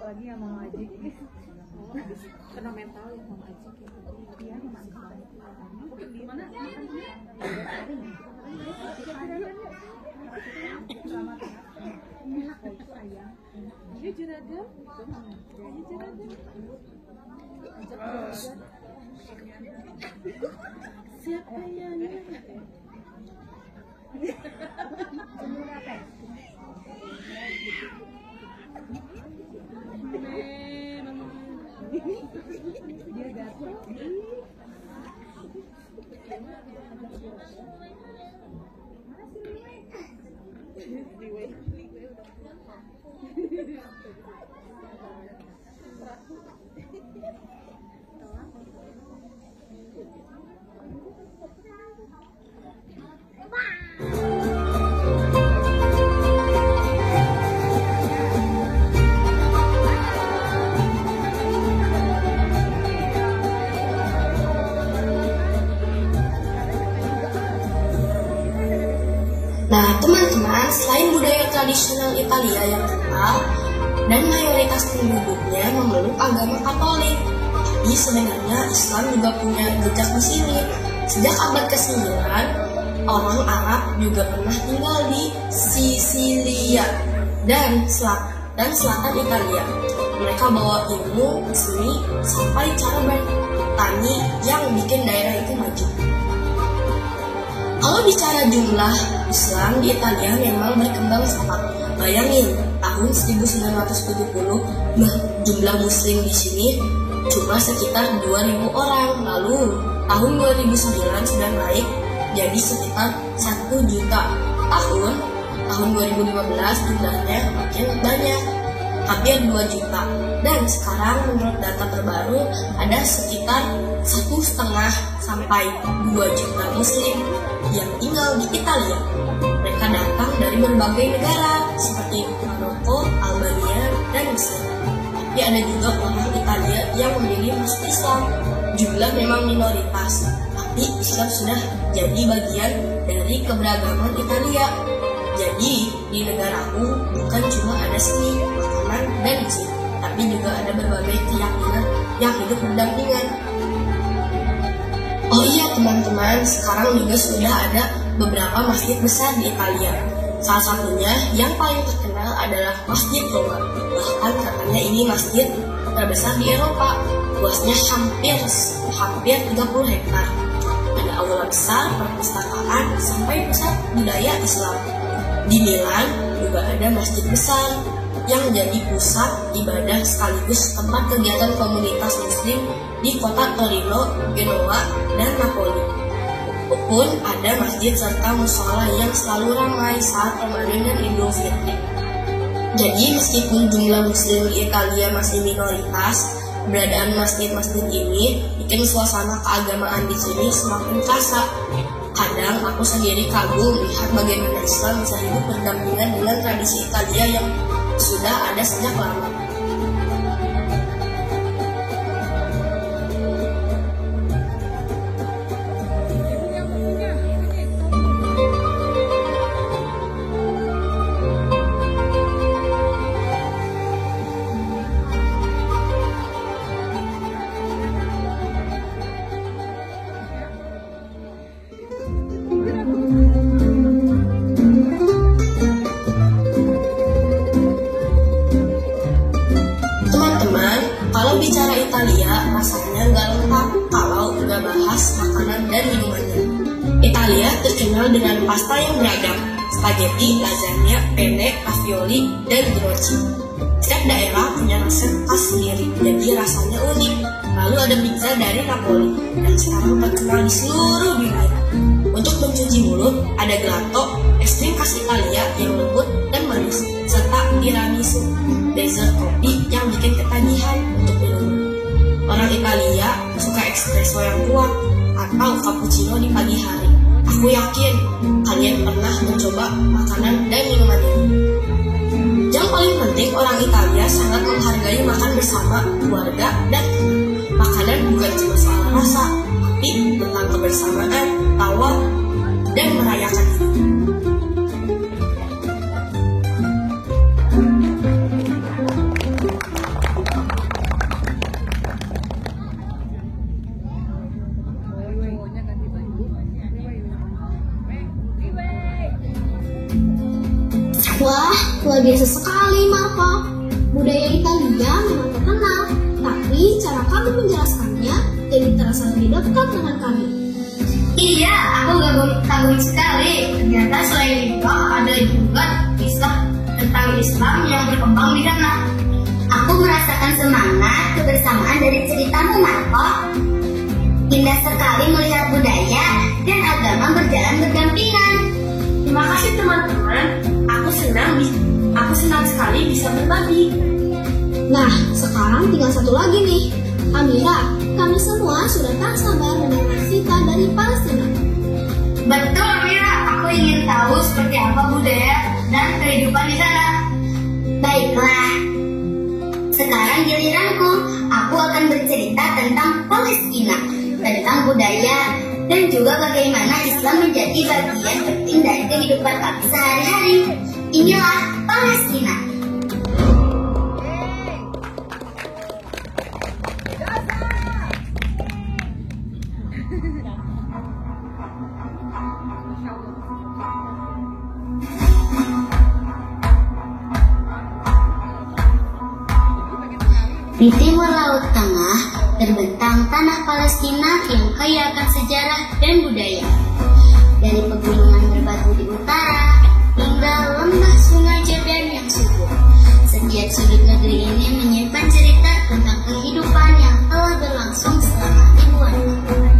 Apalagi yang mau ngaji kena mental yang mau ngaji dia gimana ini juragan siapa yang dia gatel. Nah, teman-teman, selain budaya tradisional Italia yang kental dan mayoritas penduduknya memeluk agama Katolik, tapi sebenarnya Islam juga punya jejak di sini. Sejak abad ke-9, orang Arab juga pernah tinggal di Sisilia dan selatan Italia. Mereka bawa ilmu, seni, sampai cara bertani yang bikin daerah itu maju. Kalau bicara jumlah Islam di Italia memang berkembang cepat. Bayangin, tahun 1970 jumlah Muslim di sini cuma sekitar 2.000 orang. Lalu tahun 2009 sudah naik jadi sekitar 1 juta. Tahun 2015 jumlahnya makin banyak, hampir 2 juta. Dan sekarang menurut data terbaru ada sekitar 1,5 sampai 2 juta Muslim yang tinggal di Italia. Mereka mereka datang dari berbagai negara seperti Maroko, Albania, dan Mesir. Tapi ada juga orang Italia yang memilih masuk Islam. Jumlah memang minoritas, tapi Islam sudah jadi bagian dari keberagaman Italia. Jadi di negaraku bukan cuma ada seni, makanan, dan musik, tapi juga ada berbagai keyakinan yang hidup berdampingan. Oh iya teman-teman, sekarang juga sudah ada beberapa masjid besar di Italia. Salah satunya yang paling terkenal adalah Masjid Roma. Bahkan katanya ini masjid terbesar di Eropa. Luasnya hampir 30 hektar. Ada aula besar, perpustakaan, sampai pusat budaya Islam. Di Milan juga ada masjid besar yang menjadi pusat ibadah sekaligus tempat kegiatan komunitas muslim di kota Torino, Genoa, dan Napoli. Pun ada masjid serta musola yang selalu ramai saat Ramadan dan Idul Fitri. Jadi meskipun jumlah muslim di Italia masih minoritas, keberadaan masjid-masjid ini bikin suasana keagamaan di sini semakin terasa. Kadang aku sendiri kagum melihat bagaimana Islam bisa hidup berdampingan dengan tradisi Italia yang sudah ada sejak lama. Kalau bicara Italia, rasanya nggak lengkap kalau nggak bahas makanan dan minumannya. Italia terkenal dengan pasta yang beragam, spaghetti, lasagna, penne, ravioli, dan gnocchi. Setiap daerah punya resep khas sendiri, jadi rasanya unik. Lalu ada pizza dari Napoli, dan sekarang terkenal di seluruh dunia. Untuk mencuci mulut, ada gelato, es krim khas Italia yang lembut dan manis, serta tiramisu, dessert kopi yang bikin ketagihan untuk minum. Orang Italia suka espresso yang kuat atau cappuccino di pagi hari. Aku yakin kalian pernah mencoba makanan dan minuman ini. Yang paling penting, orang Italia sangat menghargai makan bersama keluarga dan makanan bukan cuma soal rasa, tapi tentang kebersamaan, tawa, dan merayakan hidup. Wah, luar biasa sekali, Marco. Budaya Italia memang terkenal, tapi cara kamu menjelaskannya jadi terasa lebih dekat dengan kami. Iya, aku kagum sekali. Ternyata selain itu ada juga kisah tentang Islam yang berkembang di sana. Aku merasakan semangat kebersamaan dari ceritamu, Marco. Indah sekali melihat budaya dan agama berjalan berdampingan. Terima kasih teman-teman. Aku senang sekali bisa berbagi. Nah, sekarang tinggal satu lagi nih. Amira, kami semua sudah tak sabar mendengar cerita dari Palestina. Betul, Amira. Aku ingin tahu seperti apa budaya dan kehidupan di sana. Baiklah. Sekarang giliranku. Aku akan bercerita tentang Palestina, tentang budaya, dan juga bagaimana Islam menjadi bagian penting dari kehidupan kami sehari-hari. Inilah Palestina. Di timur Laut Tengah terbentang tanah Palestina yang kaya akan sejarah dan budaya. Dari pegunungan berbatu di utara hingga lembah sungai Jordan yang subur, setiap sudut negeri ini menyimpan cerita tentang kehidupan yang telah berlangsung selama ribuan tahun.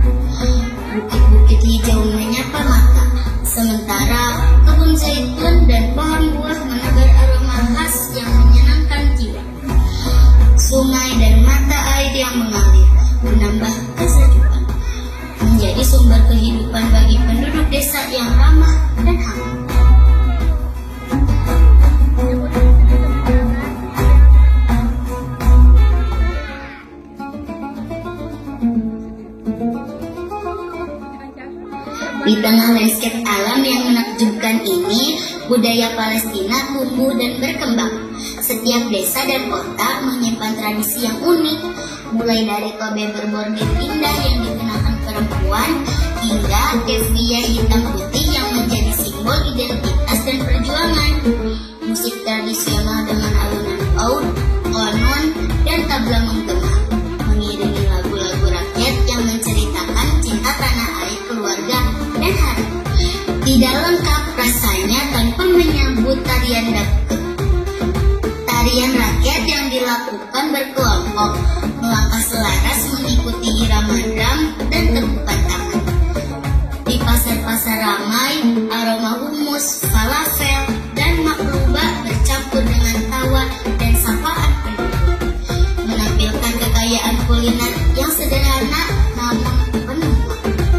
Bukit-bukit hijau menyapa mata, sementara kebun zaitun dan pohon buah menebar aroma khas yang menyenangkan jiwa. Sungai dan mata air yang mengalir menambah kesejukan, menjadi sumber kehidupan bagi penduduk desa yang ramah dan hangat. Budaya Palestina tumbuh dan berkembang. Setiap desa dan kota menyimpan tradisi yang unik, mulai dari tobe berbordir indah yang dikenakan perempuan, hingga devia hitam putih yang menjadi simbol identitas dan perjuangan. Musik tradisional dengan alunan oud, qanun, dan tabla menggema mengiringi lagu-lagu rakyat yang menceritakan cinta tanah air, keluarga, dan harapan. Tidak lengkap rasanya tanpa menyambut tarian dapet. Tarian rakyat yang dilakukan berkelompok, melangkah selaras mengikuti irama drum dan tepukan tangan. Di pasar-pasar ramai, aroma humus, falafel, dan makruba bercampur dengan tawa dan sapaan penduduk, menampilkan kekayaan kuliner yang sederhana namun penuh makna.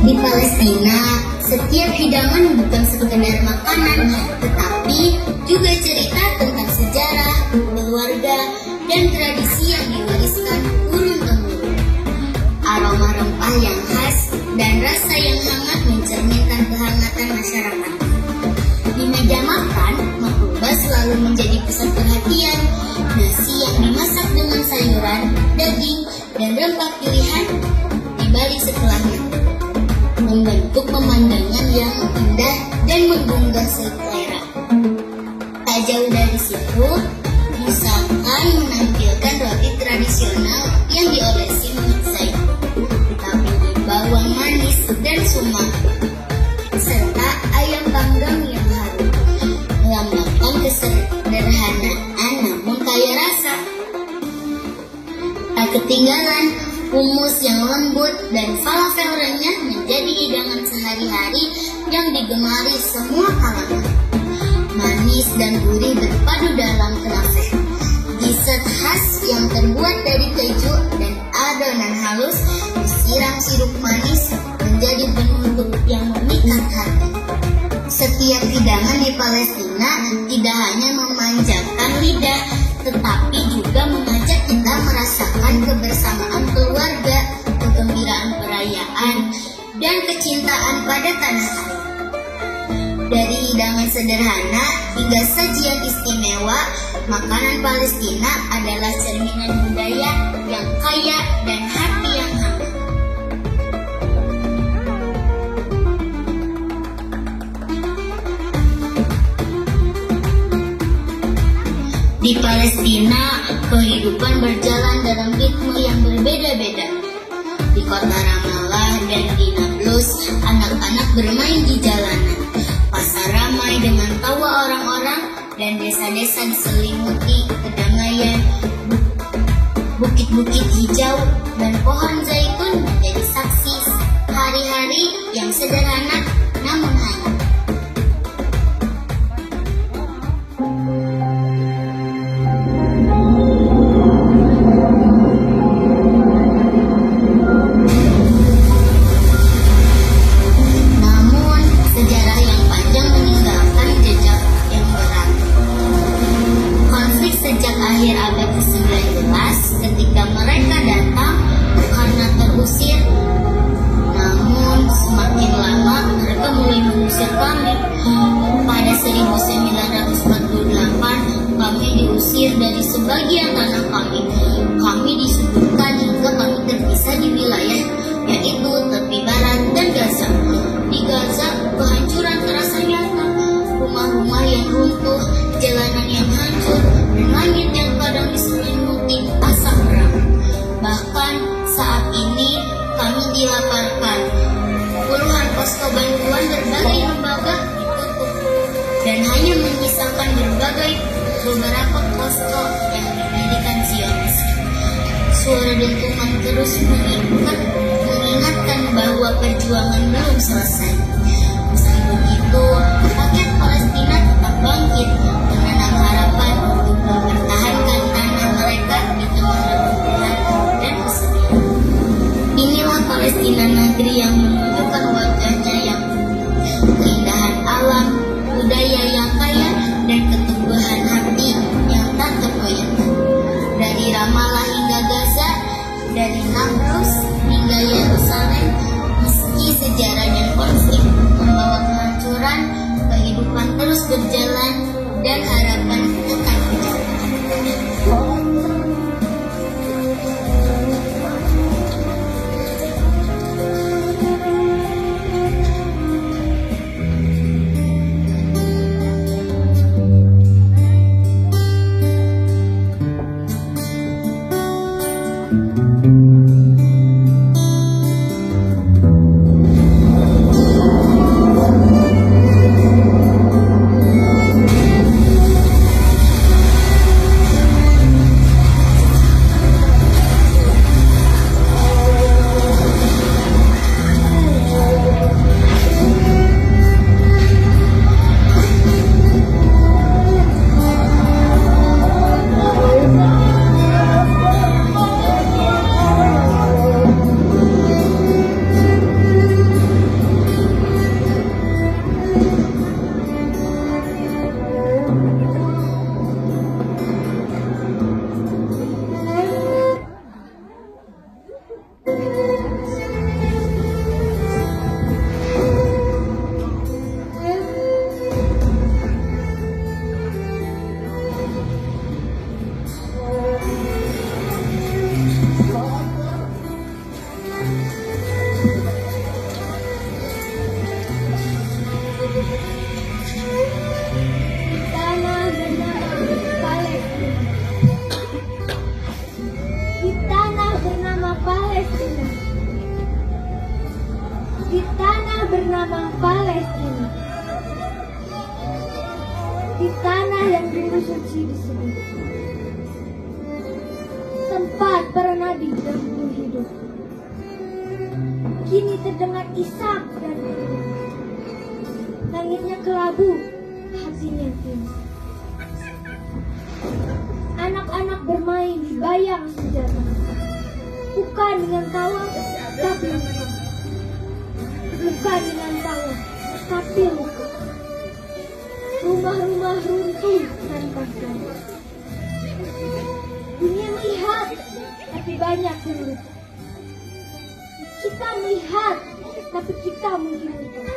Di Palestina, setiap hidangan bukan sekedar makanan, tetapi juga cerita tentang sejarah, keluarga, dan tradisi yang diwariskan turun-temurun. Aroma rempah yang khas dan rasa yang hangat mencerminkan kehangatan masyarakat. Di meja makan, makruba selalu menjadi pusat perhatian. Nasi yang dimasak dengan sayuran, daging, dan rempah pilihan dibalik setelahnya, membentuk pemandangan yang indah dan menggugah selera. Tak jauh dari situ, misalkan menampilkan roti tradisional yang diolesi minyak zaitun, ditaburi bawang manis dan sumak, serta ayam panggang yang harum, melambangkan kesederhanaan namun kaya rasa. Tak ketinggalan, hummus yang lembut dan falafel renyah menjadi hidangan sehari-hari yang digemari semua kalangan. Manis manis dan gurih berpadu dalam kenafe. Dessert khas yang terbuat dari keju dan adonan halus disiram sirup manis menjadi penutup yang memikat hati. Setiap hidangan di Palestina tidak hanya memanjakan lidah, tetapi juga mengajak kita merasakan kebersamaan keluarga, kegembiraan perayaan, dan kecintaan pada tanah air. Dari hidangan sederhana hingga sajian istimewa, makanan Palestina adalah cerminan budaya yang kaya dan hati yang hangat. Di Palestina, kehidupan berjalan dalam ritme yang berbeda-beda. Di kota Ramallah dan di Nablus, anak-anak bermain di jalanan. Pasar ramai dengan tawa orang-orang dan desa-desa diselimuti kedamaian. Bukit-bukit hijau dan pohon zaitun menjadi saksi hari-hari yang sederhana namun hangat. Akhir abad ke-19 ketika mereka datang karena terusir, namun semakin lama mereka mulai mengusir kami. Pada 1948 kami diusir dari sebagian tanah kami. Kami disudutkan hingga kami terpisah di wilayah yaitu tepi barat dan Gaza. Di Gaza kehancuran terasa nyata, rumah-rumah yang runtuh, jalanan yang hancur, dan langit yang kadang diselimuti asap perang. Bahkan saat ini kami dilaporkan puluhan posko bantuan berbagai lembaga ditutup dan hanya menyisakan beberapa posko yang didirikan Zionis. Suara dentuman terus mengingatkan bahwa perjuangan belum selesai. Meski begitu, rakyat Palestina tetap bangkit menanam harapan untuk mempertahankan tanah mereka di tengah reruntuhan dan kesedihan. Inilah Palestina, negeri yang menunjukkan wajahnya yang keindahan alam, budaya yang kaya, dan keteguhan hati yang tak tergoyahkan. Dari Ramallah hingga Gaza, dari Nablus hingga Yerusalem, meski sejarah dan konflik membawa kehancuran, kehidupan terus berjalan dan harapan tetap berjalan. Di tanah bernama Palestina, di tanah yang dulu suci disebut tempat para nabi dahulu hidup. Kini terdengar isak dan langitnya kelabu, hatinya pilu. anak bermain di bayang senjata. Bukan dengan tawa, tapi luka. Bukan dengan tawa, tapi luka. Rumah-rumah runtuh tanpa sebab. Dunia melihat, tapi banyak yang luka. Kita melihat, tapi kita mungkin lupa.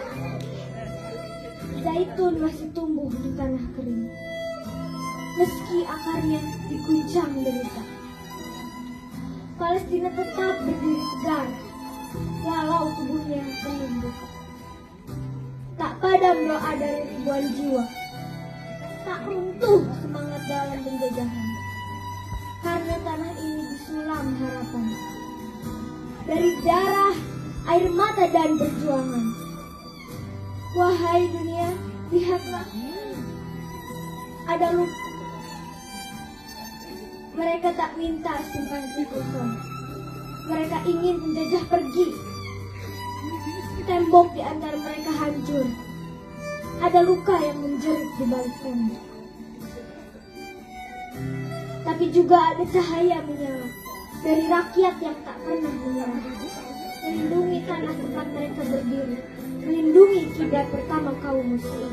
Zaitun masih tumbuh di tanah kering, meski akarnya diguncang derita. Palestina tetap berdiri tegar, walau tubuhnya penuh luka. Tak padam doa dari ribuan jiwa, tak runtuh semangat dalam penjajahan, karena tanah ini disulam harapan. Dari darah, air mata dan perjuangan. Wahai dunia, lihatlah, ada luka. Mereka tak minta simpan kosong. Mereka ingin penjajah pergi. Tembok di antara mereka hancur. Ada luka yang menjerit di balik tembok. Tapi juga ada cahaya menyala dari rakyat yang tak pernah menyerah, melindungi tanah tempat mereka berdiri, melindungi kiblat pertama kaum muslim.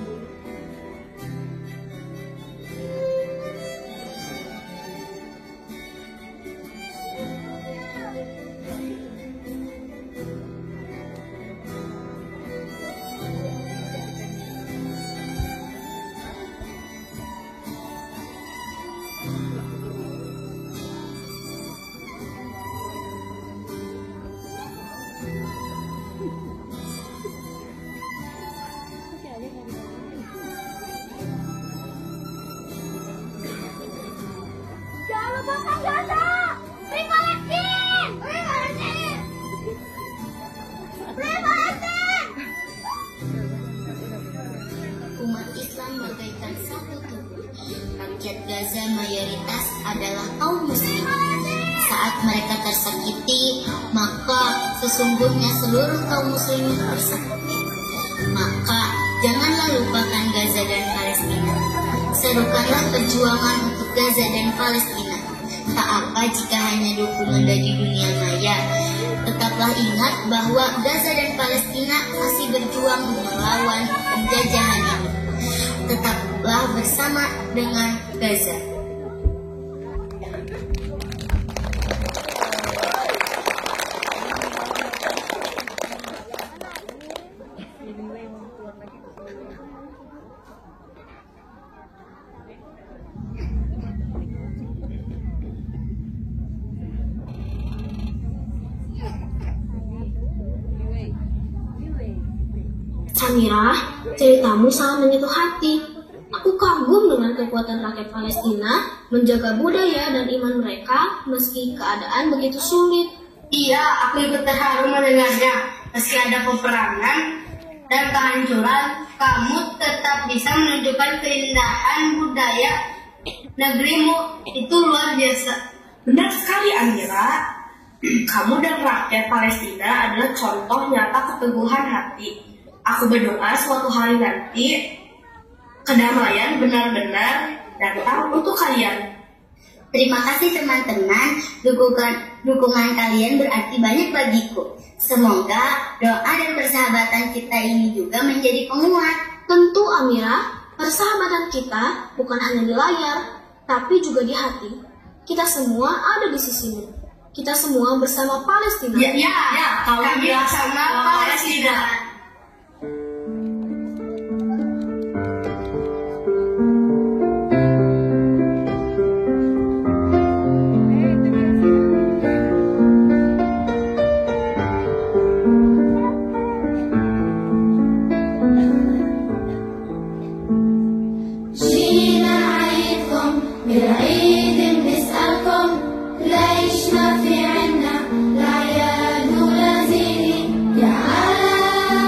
Umat Islam bagaikan satu tubuh. Rakyat Gaza mayoritas adalah kaum muslim. Saat mereka tersakiti, maka sesungguhnya seluruh kaum muslimin tersakiti. Maka janganlah lupakan Gaza dan Palestina. Serukanlah perjuangan untuk Gaza dan Palestina. Tak apa jika hanya dukungan dari dunia maya. Tetaplah ingat bahwa Gaza dan Palestina masih berjuang melawan penjajahan ini. Tetaplah bersama dengan Gaza. Samira, ceritamu sangat menyentuh hati. Aku kagum dengan kekuatan rakyat Palestina menjaga budaya dan iman mereka meski keadaan begitu sulit. Iya, aku ikut terharu mendengarnya. Meski ada peperangan dan kehancuran, kamu tetap bisa menunjukkan keindahan budaya negerimu. Itu luar biasa. Benar sekali, Amira. Kamu dan rakyat Palestina adalah contoh nyata keteguhan hati. Aku berdoa suatu hari nanti kedamaian benar-benar datang untuk kalian. Terima kasih teman-teman, dukungan kalian berarti banyak bagiku. Semoga doa dan persahabatan kita ini juga menjadi penguat. Tentu Amira, persahabatan kita bukan hanya di layar, tapi juga di hati. Kita semua ada di sisimu. Kita semua bersama Palestina. Ya, kami bersama Palestina. في عنا الأعياد لا زيني يا عالم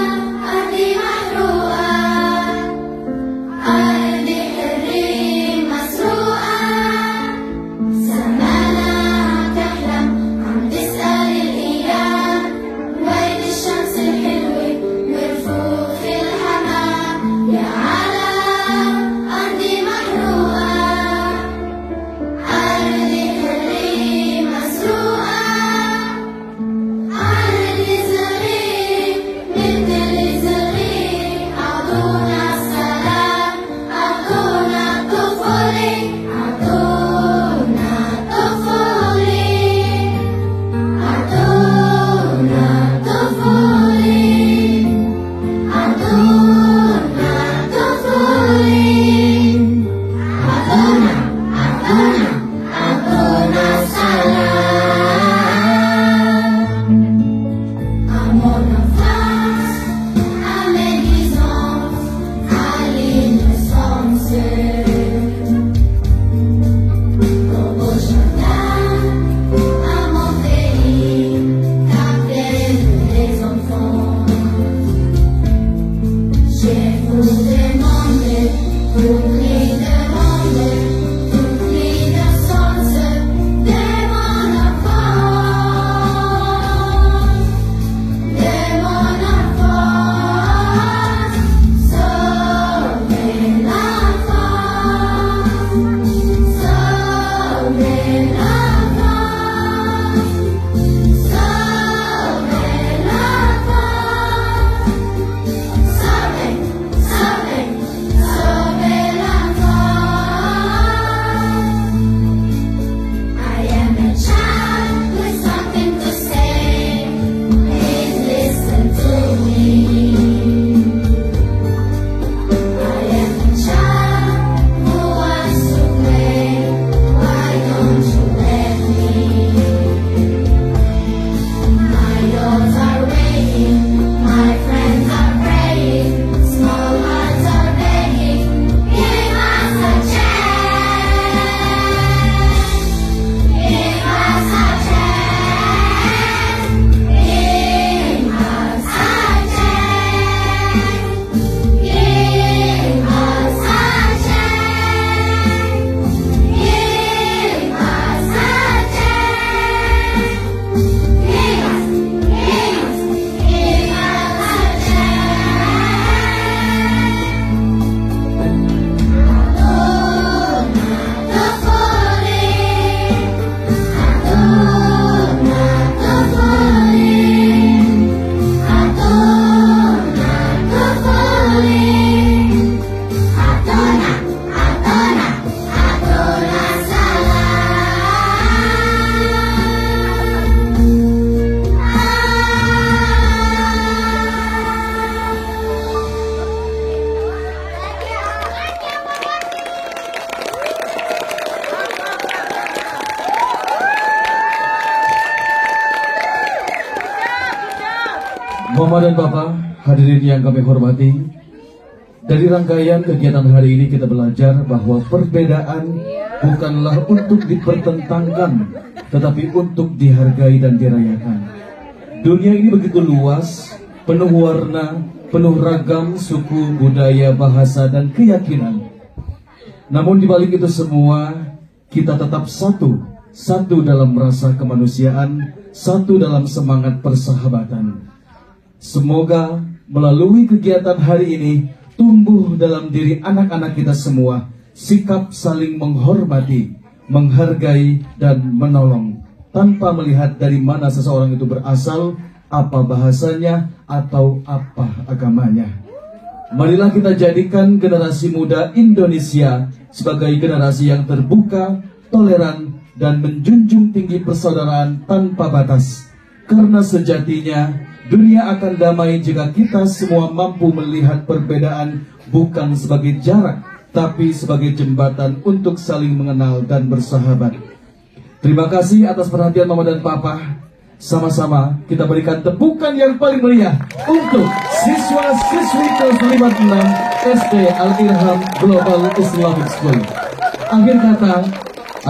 Mama dan Papa, hadirin yang kami hormati, dari rangkaian kegiatan hari ini kita belajar bahwa perbedaan bukanlah untuk dipertentangkan, tetapi untuk dihargai dan dirayakan. Dunia ini begitu luas, penuh warna, penuh ragam suku, budaya, bahasa, dan keyakinan. Namun di balik itu semua, kita tetap satu dalam rasa kemanusiaan, satu dalam semangat persahabatan. Semoga melalui kegiatan hari ini tumbuh dalam diri anak-anak kita semua sikap saling menghormati, menghargai, dan menolong tanpa melihat dari mana seseorang itu berasal, apa bahasanya, atau apa agamanya. Marilah kita jadikan generasi muda Indonesia sebagai generasi yang terbuka, toleran, dan menjunjung tinggi persaudaraan tanpa batas. Karena sejatinya dunia akan damai jika kita semua mampu melihat perbedaan bukan sebagai jarak, tapi sebagai jembatan untuk saling mengenal dan bersahabat. Terima kasih atas perhatian Mama dan Papa. Sama-sama kita berikan tepukan yang paling meriah untuk siswa-siswi kelas 56 SD Al-Irham Global Islamic School. Akhir kata,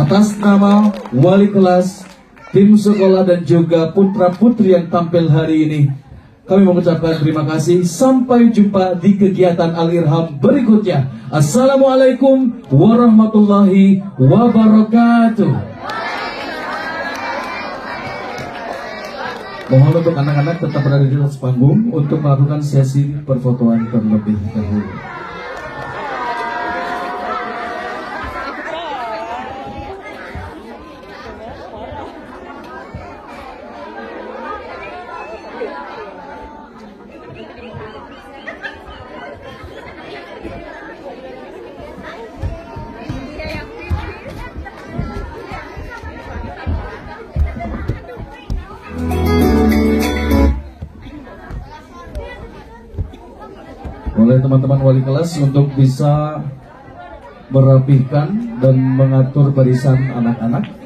atas nama wali kelas, tim sekolah, dan juga putra-putri yang tampil hari ini, kami mengucapkan terima kasih. Sampai jumpa di kegiatan Al-Irham berikutnya. Assalamualaikum warahmatullahi wabarakatuh. Mohon untuk anak-anak tetap berada di atas panggung untuk melakukan sesi perfotoan terlebih dahulu. Oleh teman-teman wali kelas untuk bisa merapihkan dan mengatur barisan anak-anak.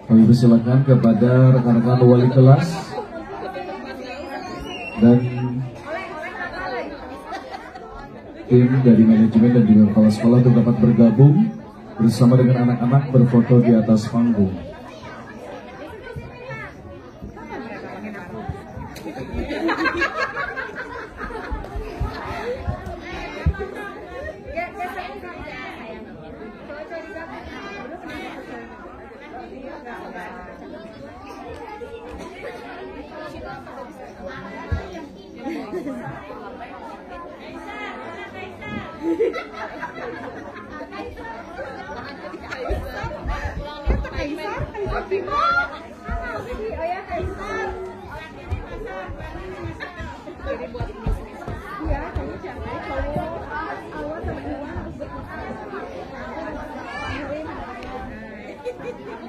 Kami persilakan kepada rekan-rekan wali kelas dan tim dari manajemen dan juga kepala sekolah untuk dapat bergabung bersama dengan anak-anak berfoto di atas panggung.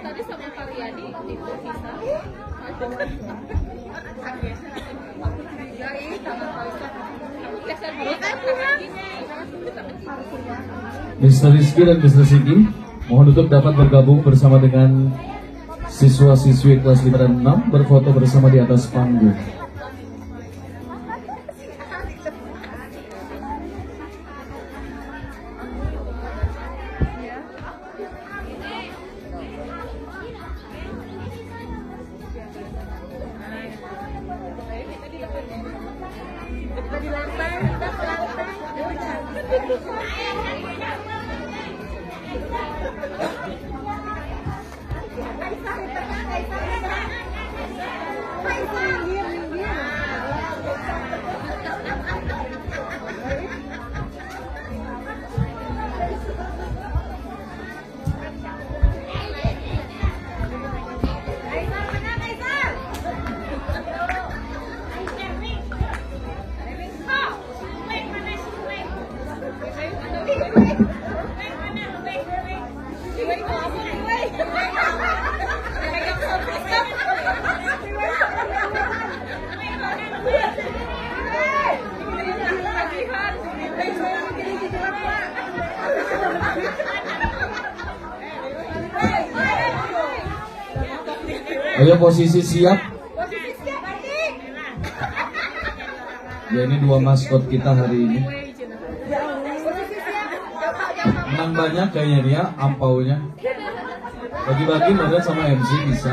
Tadi sama Karyadi di Pisa. Mr. Rizky dan Mr. Sigi, mohon untuk dapat bergabung bersama dengan siswa-siswi kelas 5 dan 6 berfoto bersama di atas panggung. Ayo posisi siap. Ya, ini dua maskot kita hari ini. Menang banyak kayaknya dia, ampaunya. Bagi-bagi modal sama MC bisa.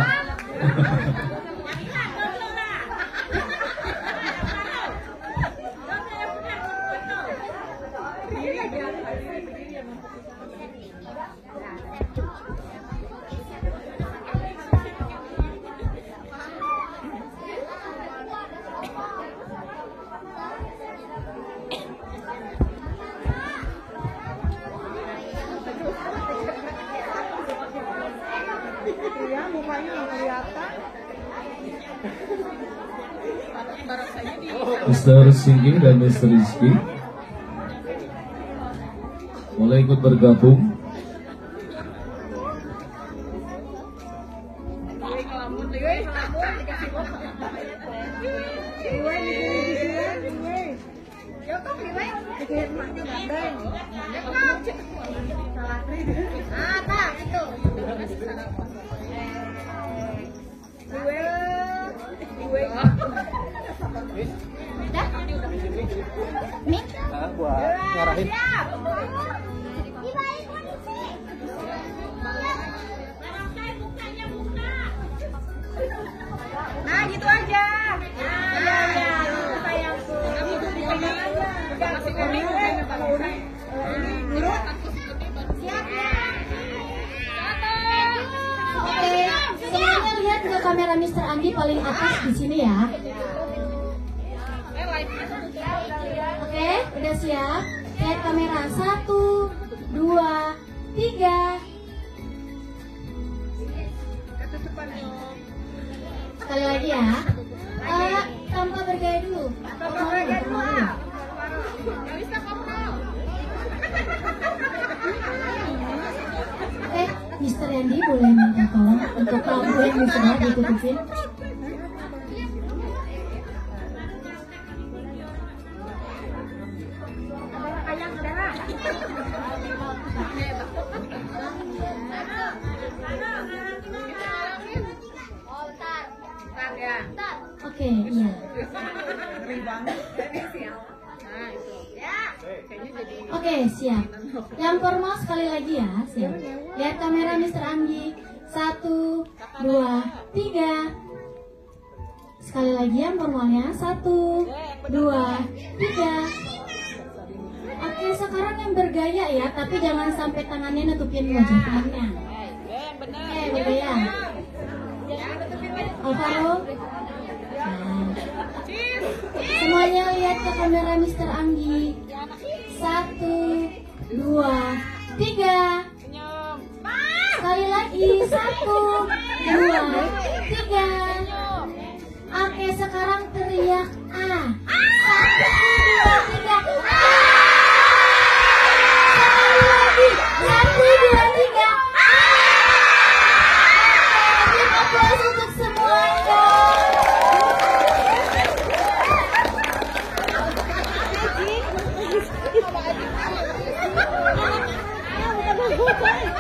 Mr. Singing dan Mr. Rizky boleh ikut bergabung. Ngarahin. Nah, gitu aja. Ya, sayangku. Siap ya. Oke, semuanya lihat ke kamera Mr. Andi paling atas di sini ya. Oke, udah siap? Lihat kamera 1, 2, 3. Sekali lagi ya. Tanpa bergaya dulu. Oke, Mr. Andi boleh minta tolong untuk lampu yang sudah ditutupin. Oke, iya. Oke, siap. Yang formal sekali lagi ya, siap. Lihat kamera Mr. Anggi. 1, 2, 3. Sekali lagi yang formalnya. 1, 2, 3. Oke, sekarang yang bergaya ya, tapi jangan sampai tangannya nutupin wajah temannya. Oke, bergaya. Alvaro. Semuanya lihat ke kamera Mr. Anggi. 1, 2, 3. Sekali lagi. 1, 2, 3. Oke, sekarang teriak A. 1, 2, 3. Sekali lagi. 1, 2, 3. Terima kasih untuk semuanya.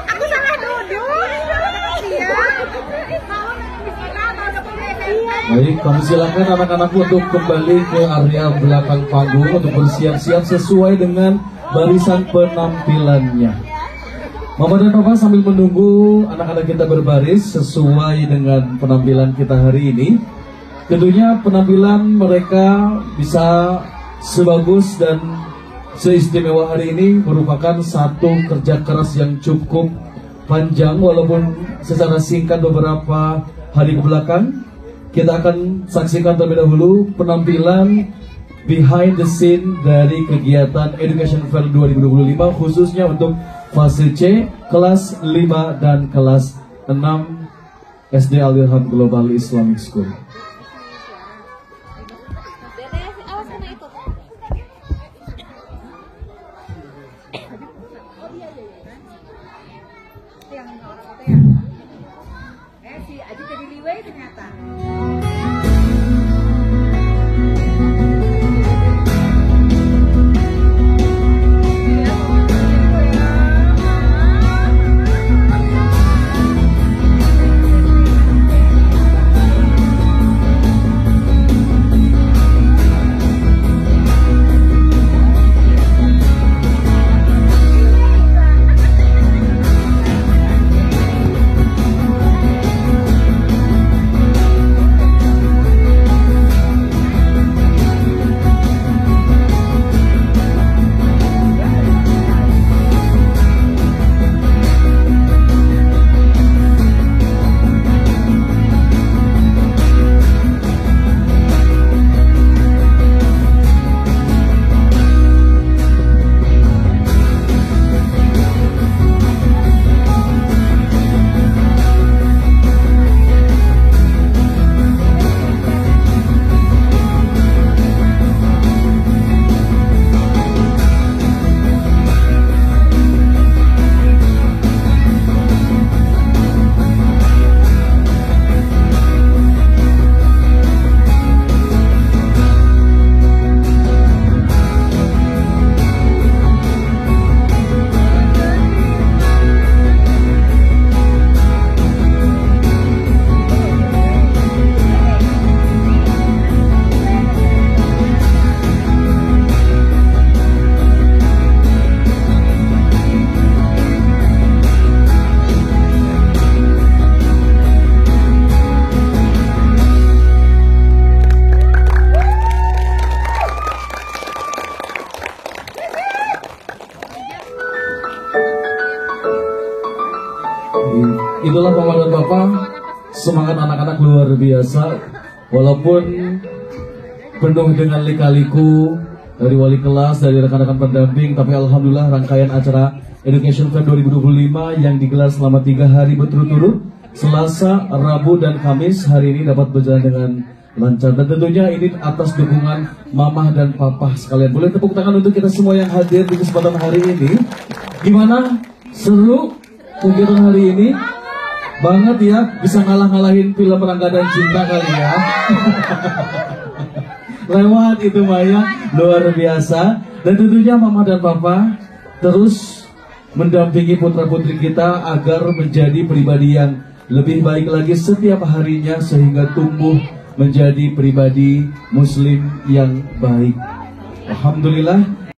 Aku salah duduk. Baik, kami silakan anak-anakku untuk kembali ke area belakang panggung untuk bersiap-siap sesuai dengan barisan penampilannya. Mama dan Papa sambil menunggu anak-anak kita berbaris sesuai dengan penampilan kita hari ini. Tentunya penampilan mereka bisa sebagus dan seistimewa hari ini merupakan satu kerja keras yang cukup panjang walaupun secara singkat beberapa hari ke belakang. Kita akan saksikan terlebih dahulu penampilan behind the scene dari kegiatan Education Fair 2025 khususnya untuk fase C, kelas 5 dan kelas 6 SD Al-Irham Global Islamic School. Yang Si Aji jadi liway ternyata. Itulah Mama dan Papa, semangat anak-anak luar biasa. Walaupun penuh dengan lika-liku dari wali kelas, dari rekan-rekan pendamping, tapi alhamdulillah rangkaian acara Education Fair 2025 yang digelar selama 3 hari berturut-turut, Selasa, Rabu, dan Kamis hari ini dapat berjalan dengan lancar. Dan tentunya ini atas dukungan Mama dan Papa sekalian. Boleh tepuk tangan untuk kita semua yang hadir di kesempatan hari ini. Gimana? Seru kegiatan hari ini? Banget ya, bisa ngalah-ngalahin film Rangga dan Cinta kali ya. Lewat itu Maya, luar biasa. Dan tentunya Mama dan Papa terus mendampingi putra-putri kita agar menjadi pribadi yang lebih baik lagi setiap harinya, sehingga tumbuh menjadi pribadi muslim yang baik. Alhamdulillah.